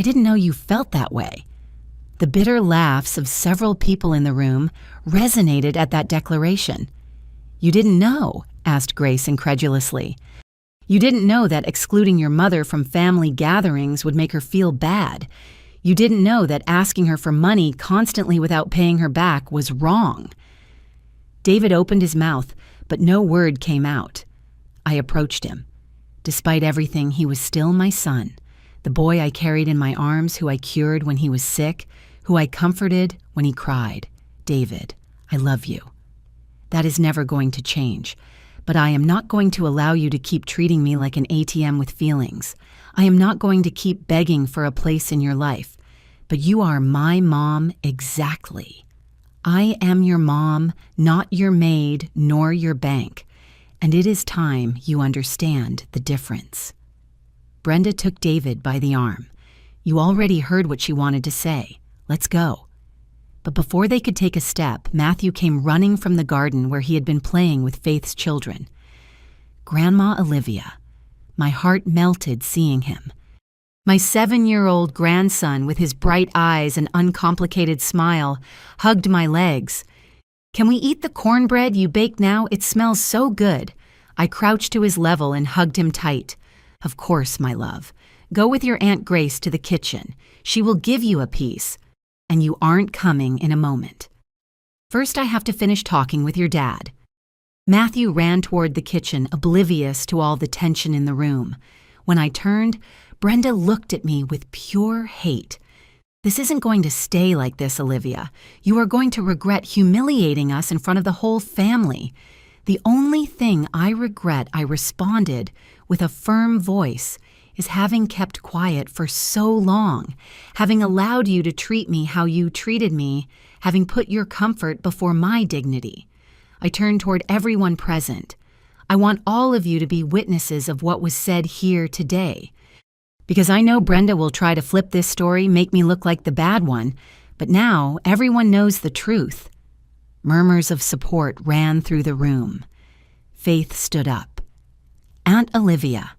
didn't know you felt that way." The bitter laughs of several people in the room resonated at that declaration. "You didn't know?" asked Grace incredulously. "You didn't know that excluding your mother from family gatherings would make her feel bad. You didn't know that asking her for money constantly without paying her back was wrong." David opened his mouth, but no word came out. I approached him. Despite everything, he was still my son, the boy I carried in my arms, who I cured when he was sick, who I comforted when he cried. "David, I love you. That is never going to change, but I am not going to allow you to keep treating me like an ATM with feelings. I am not going to keep begging for a place in your life, but you are my mom exactly. I am your mom, not your maid nor your bank, and it is time you understand the difference." Brenda took David by the arm. "You already heard what she wanted to say. Let's go." But before they could take a step, Matthew came running from the garden where he had been playing with Faith's children. Grandma Olivia. My heart melted seeing him. My 7-year-old grandson, with his bright eyes and uncomplicated smile, hugged my legs. "Can we eat the cornbread you baked now? It smells so good." I crouched to his level and hugged him tight. "Of course, my love. Go with your Aunt Grace to the kitchen. She will give you a piece. And you aren't coming in a moment. First, I have to finish talking with your dad." Matthew ran toward the kitchen, oblivious to all the tension in the room. When I turned, Brenda looked at me with pure hate. "This isn't going to stay like this, Olivia. You are going to regret humiliating us in front of the whole family." "The only thing I regret," I responded with a firm voice, "is having kept quiet for so long, having allowed you to treat me how you treated me, having put your comfort before my dignity." I turned toward everyone present. "I want all of you to be witnesses of what was said here today. Because I know Brenda will try to flip this story, make me look like the bad one, but now everyone knows the truth." Murmurs of support ran through the room. Faith stood up. "Aunt Olivia,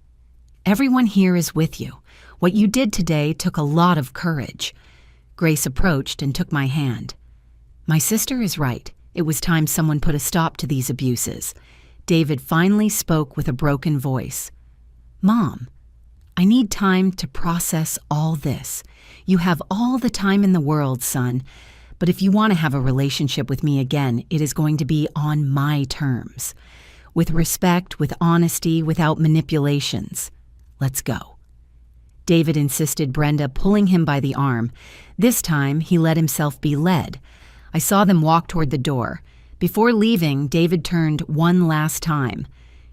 everyone here is with you. What you did today took a lot of courage." Grace approached and took my hand. "My sister is right. It was time someone put a stop to these abuses." David finally spoke with a broken voice. "Mom, I need time to process all this. You have all the time in the world, son. But if you want to have a relationship with me again, it is going to be on my terms. With respect, with honesty, without manipulations. Let's go." David insisted, Brenda pulling him by the arm. This time, he let himself be led. I saw them walk toward the door. Before leaving, David turned one last time.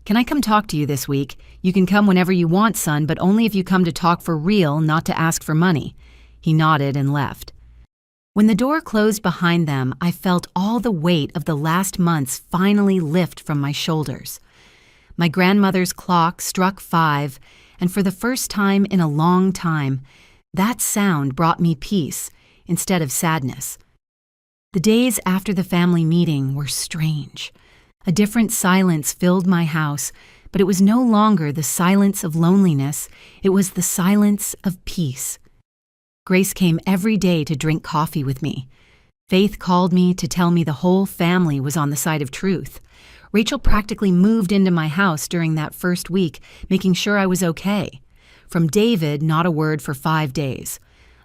"Can I come talk to you this week? You can come whenever you want, son, but only if you come to talk for real, not to ask for money." He nodded and left. When the door closed behind them, I felt all the weight of the last months finally lift from my shoulders. My grandmother's clock struck 5, and for the first time in a long time, that sound brought me peace instead of sadness. The days after the family meeting were strange. A different silence filled my house, but it was no longer the silence of loneliness, it was the silence of peace. Grace came every day to drink coffee with me. Faith called me to tell me the whole family was on the side of truth. Rachel practically moved into my house during that first week, making sure I was okay. From David, not a word for 5 days.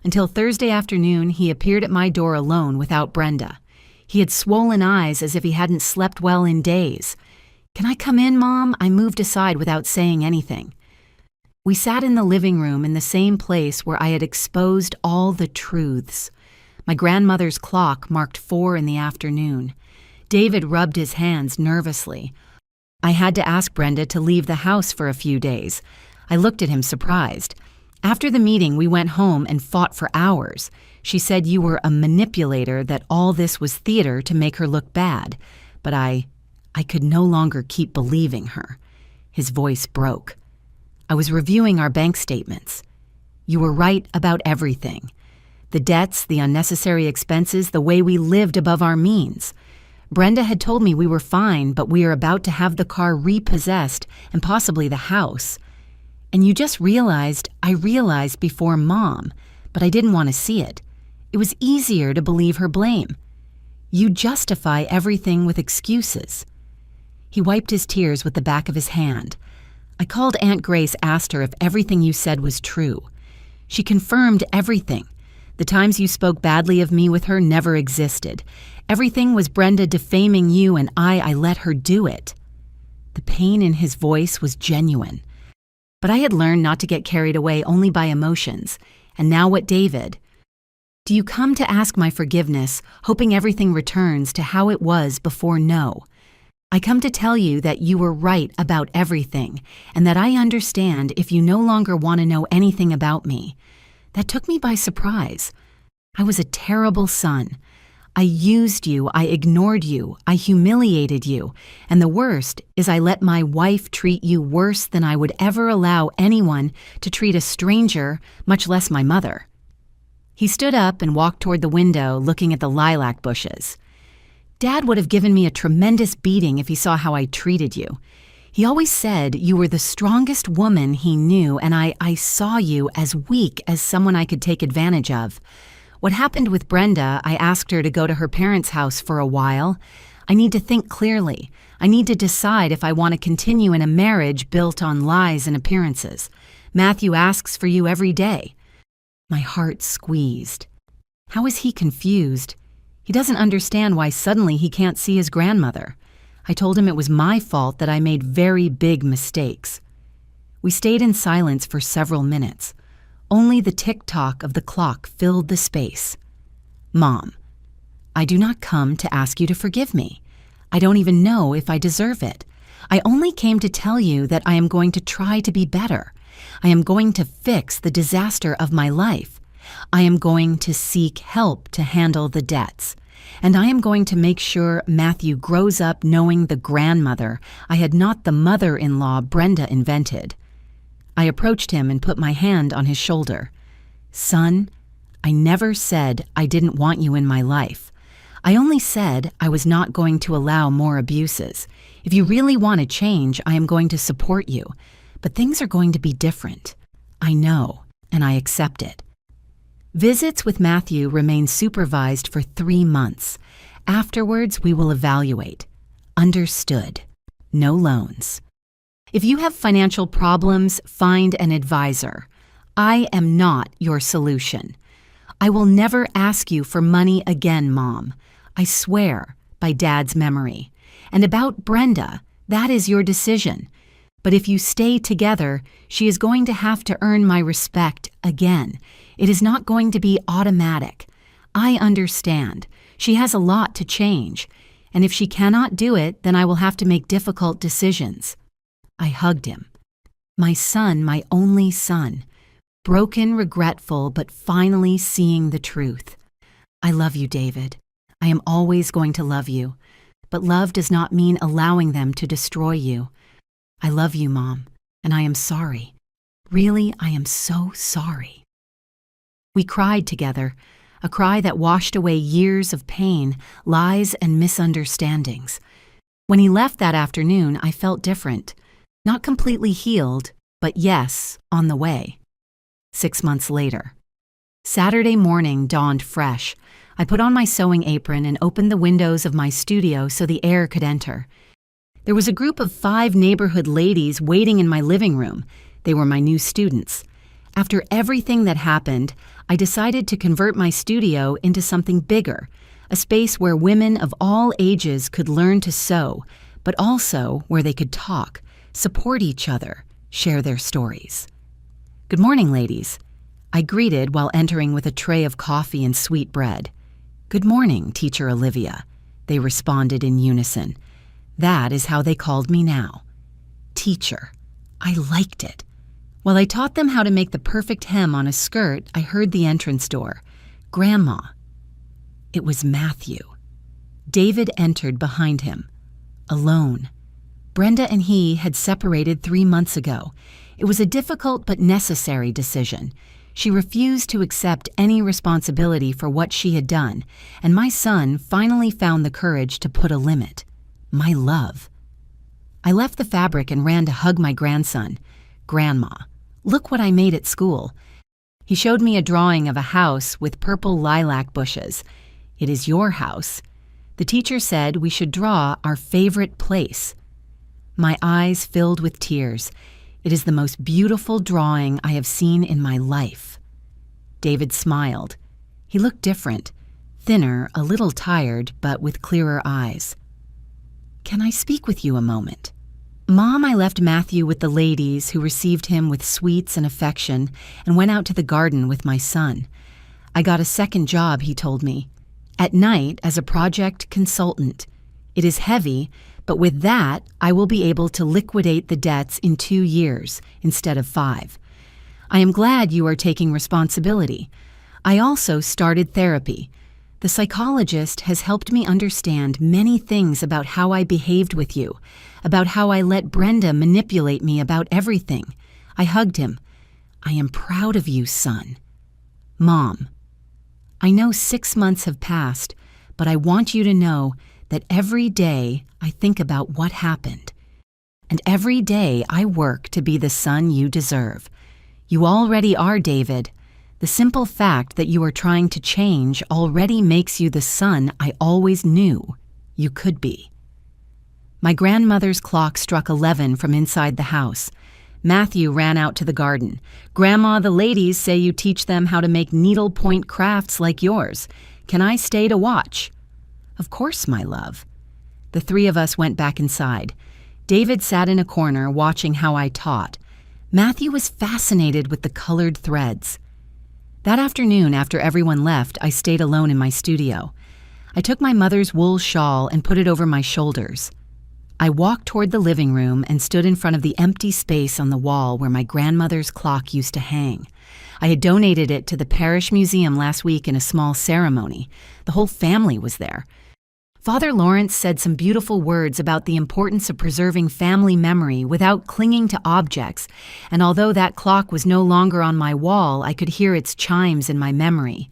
Until Thursday afternoon, he appeared at my door alone without Brenda. He had swollen eyes as if he hadn't slept well in days. "Can I come in, Mom?" I moved aside without saying anything. We sat in the living room in the same place where I had exposed all the truths. My grandmother's clock marked 4 in the afternoon. David rubbed his hands nervously. I had to ask Brenda to leave the house for a few days. I looked at him surprised. After the meeting, we went home and fought for hours. She said you were a manipulator, that all this was theater to make her look bad. But I could no longer keep believing her. His voice broke. I was reviewing our bank statements. You were right about everything. The debts, the unnecessary expenses, the way we lived above our means. Brenda had told me we were fine, but we are about to have the car repossessed and possibly the house. And you just realized I realized before Mom, but I didn't want to see it. It was easier to believe her blame. You justify everything with excuses." He wiped his tears with the back of his hand. "I called Aunt Grace, asked her if everything you said was true. She confirmed everything. The times you spoke badly of me with her never existed. Everything was Brenda defaming you, and I let her do it." The pain in his voice was genuine. But I had learned not to get carried away only by emotions. And now what, David? Do you come to ask my forgiveness, hoping everything returns to how it was before? No. I come to tell you that you were right about everything, and that I understand if you no longer want to know anything about me. That took me by surprise. I was a terrible son. I used you, I ignored you, I humiliated you, and the worst is I let my wife treat you worse than I would ever allow anyone to treat a stranger, much less my mother. He stood up and walked toward the window, looking at the lilac bushes. Dad would have given me a tremendous beating if he saw how I treated you. He always said you were the strongest woman he knew, and I saw you as weak as someone I could take advantage of. What happened with Brenda, I asked her to go to her parents' house for a while. I need to think clearly. I need to decide if I want to continue in a marriage built on lies and appearances. Matthew asks for you every day. My heart squeezed. How is he confused? He doesn't understand why suddenly he can't see his grandmother. I told him it was my fault that I made very big mistakes. We stayed in silence for several minutes. Only the tick-tock of the clock filled the space. Mom, I do not come to ask you to forgive me. I don't even know if I deserve it. I only came to tell you that I am going to try to be better. I am going to fix the disaster of my life. I am going to seek help to handle the debts. And I am going to make sure Matthew grows up knowing the grandmother I had not the mother-in-law Brenda invented. I approached him and put my hand on his shoulder. Son, I never said I didn't want you in my life. I only said I was not going to allow more abuses. If you really want to change, I am going to support you. But things are going to be different. I know, and I accept it. Visits with Matthew remain supervised for 3 months. Afterwards, we will evaluate. Understood. No loans. If you have financial problems, find an advisor. I am not your solution. I will never ask you for money again, Mom. I swear, by Dad's memory. And about Brenda, that is your decision. But if you stay together, she is going to have to earn my respect again. It is not going to be automatic. I understand. She has a lot to change. And if she cannot do it, then I will have to make difficult decisions. I hugged him. My son, my only son. Broken, regretful, but finally seeing the truth. I love you, David. I am always going to love you. But love does not mean allowing them to destroy you. I love you, Mom, and I am sorry. Really, I am so sorry. We cried together, a cry that washed away years of pain, lies, and misunderstandings. When he left that afternoon, I felt different. Not completely healed, but yes, on the way. 6 months later. Saturday morning dawned fresh. I put on my sewing apron and opened the windows of my studio so the air could enter. There was a group of 5 neighborhood ladies waiting in my living room. They were my new students. After everything that happened, I decided to convert my studio into something bigger, a space where women of all ages could learn to sew, but also where they could talk, support each other, share their stories. Good morning, ladies. I greeted while entering with a tray of coffee and sweet bread. Good morning, Teacher Olivia. They responded in unison. That is how they called me now. Teacher. I liked it. While I taught them how to make the perfect hem on a skirt, I heard the entrance door. Grandma. It was Matthew. David entered behind him. Alone. Brenda and he had separated 3 months ago. It was a difficult but necessary decision. She refused to accept any responsibility for what she had done, and my son finally found the courage to put a limit. My love. I left the fabric and ran to hug my grandson. "Grandma, look what I made at school." He showed me a drawing of a house with purple lilac bushes. "It is your house." The teacher said we should draw our favorite place. My eyes filled with tears. It is the most beautiful drawing I have seen in my life. David smiled. He looked different, thinner, a little tired, but with clearer eyes. "Can I speak with you a moment?" "Mom, I left Matthew with the ladies who received him with sweets and affection and went out to the garden with my son. I got a second job," he told me, "at night as a project consultant. It is heavy, but with that, I will be able to liquidate the debts in 2 years instead of 5. I am glad you are taking responsibility. I also started therapy. The psychologist has helped me understand many things about how I behaved with you, about how I let Brenda manipulate me about everything." I hugged him. "I am proud of you, son." "Mom, I know 6 months have passed, but I want you to know that every day I think about what happened. And every day I work to be the son you deserve. You already are, David. The simple fact that you are trying to change already makes you the son I always knew you could be." My grandmother's clock struck 11 from inside the house. Matthew ran out to the garden. "Grandma, the ladies say you teach them how to make needlepoint crafts like yours. Can I stay to watch?" "Of course, my love." The 3 of us went back inside. David sat in a corner watching how I taught. Matthew was fascinated with the colored threads. That afternoon, after everyone left, I stayed alone in my studio. I took my mother's wool shawl and put it over my shoulders. I walked toward the living room and stood in front of the empty space on the wall where my grandmother's clock used to hang. I had donated it to the parish museum last week in a small ceremony. The whole family was there. Father Lawrence said some beautiful words about the importance of preserving family memory without clinging to objects, and although that clock was no longer on my wall, I could hear its chimes in my memory.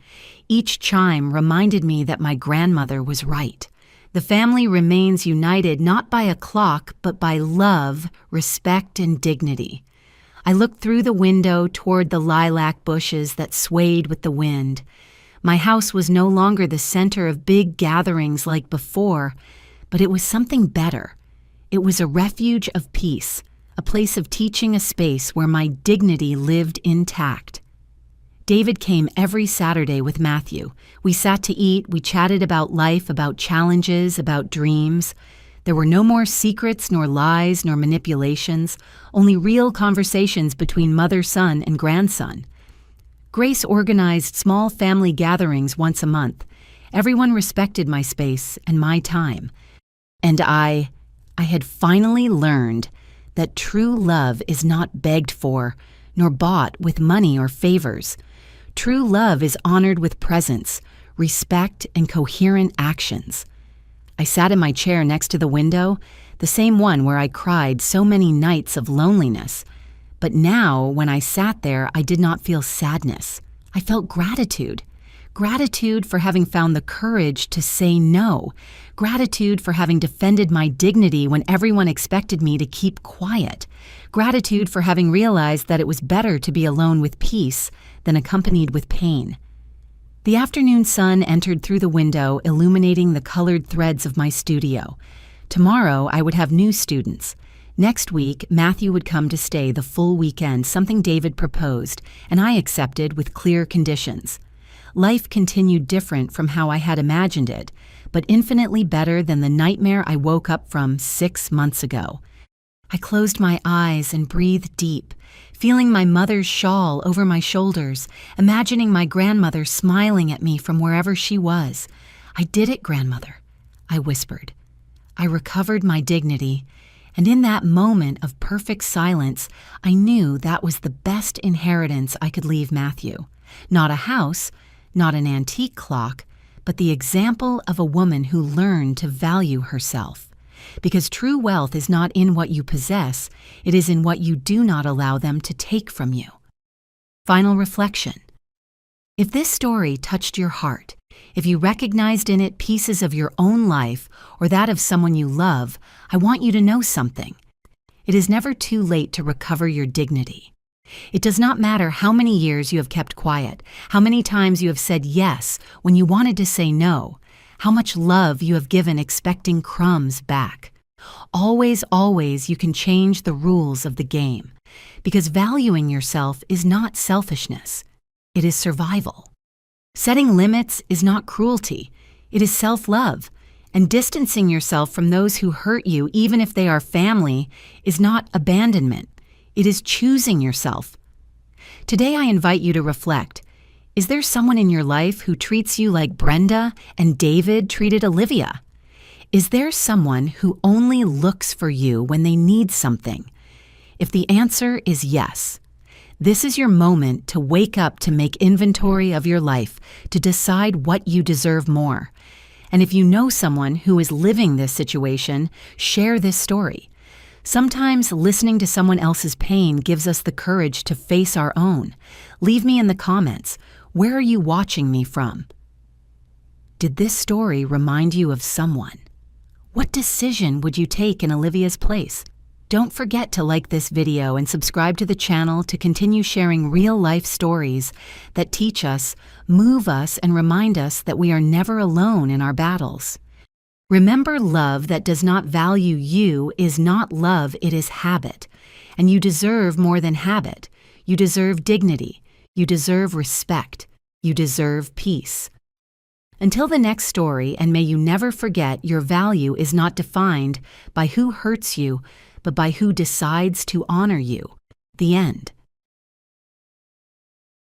Each chime reminded me that my grandmother was right. The family remains united not by a clock, but by love, respect, and dignity. I looked through the window toward the lilac bushes that swayed with the wind. My house was no longer the center of big gatherings like before, but it was something better. It was a refuge of peace, a place of teaching, a space where my dignity lived intact. David came every Saturday with Matthew. We sat to eat, we chatted about life, about challenges, about dreams. There were no more secrets, nor lies, nor manipulations, only real conversations between mother, son, and grandson. Grace organized small family gatherings once a month. Everyone respected my space and my time. And I had finally learned that true love is not begged for, nor bought with money or favors. True love is honored with presence, respect, and coherent actions. I sat in my chair next to the window, the same one where I cried so many nights of loneliness. But now, when I sat there, I did not feel sadness. I felt gratitude. Gratitude for having found the courage to say no. Gratitude for having defended my dignity when everyone expected me to keep quiet. Gratitude for having realized that it was better to be alone with peace than accompanied with pain. The afternoon sun entered through the window, illuminating the colored threads of my studio. Tomorrow, I would have new students. Next week, Matthew would come to stay the full weekend, something David proposed, and I accepted with clear conditions. Life continued different from how I had imagined it, but infinitely better than the nightmare I woke up from 6 months ago. I closed my eyes and breathed deep, feeling my mother's shawl over my shoulders, imagining my grandmother smiling at me from wherever she was. "I did it, grandmother," I whispered. I recovered my dignity, and in that moment of perfect silence, I knew that was the best inheritance I could leave Matthew. Not a house, not an antique clock, but the example of a woman who learned to value herself. Because true wealth is not in what you possess, it is in what you do not allow them to take from you. Final reflection. If this story touched your heart, if you recognized in it pieces of your own life or that of someone you love, I want you to know something. It is never too late to recover your dignity. It does not matter how many years you have kept quiet, how many times you have said yes when you wanted to say no, how much love you have given expecting crumbs back. Always, always you can change the rules of the game, because valuing yourself is not selfishness. It is survival. Setting limits is not cruelty. It is self-love. And distancing yourself from those who hurt you, even if they are family, is not abandonment. It is choosing yourself. Today I invite you to reflect. Is there someone in your life who treats you like Brenda and David treated Olivia? Is there someone who only looks for you when they need something? If the answer is yes, this is your moment to wake up, to make inventory of your life, to decide what you deserve more. And if you know someone who is living this situation, share this story. Sometimes listening to someone else's pain gives us the courage to face our own. Leave me in the comments. Where are you watching me from? Did this story remind you of someone? What decision would you take in Olivia's place? Don't forget to like this video and subscribe to the channel to continue sharing real-life stories that teach us, move us, and remind us that we are never alone in our battles. Remember, love that does not value you is not love, it is habit. And you deserve more than habit. You deserve dignity. You deserve respect. You deserve peace. Until the next story, and may you never forget, your value is not defined by who hurts you, but by who decides to honor you. The end.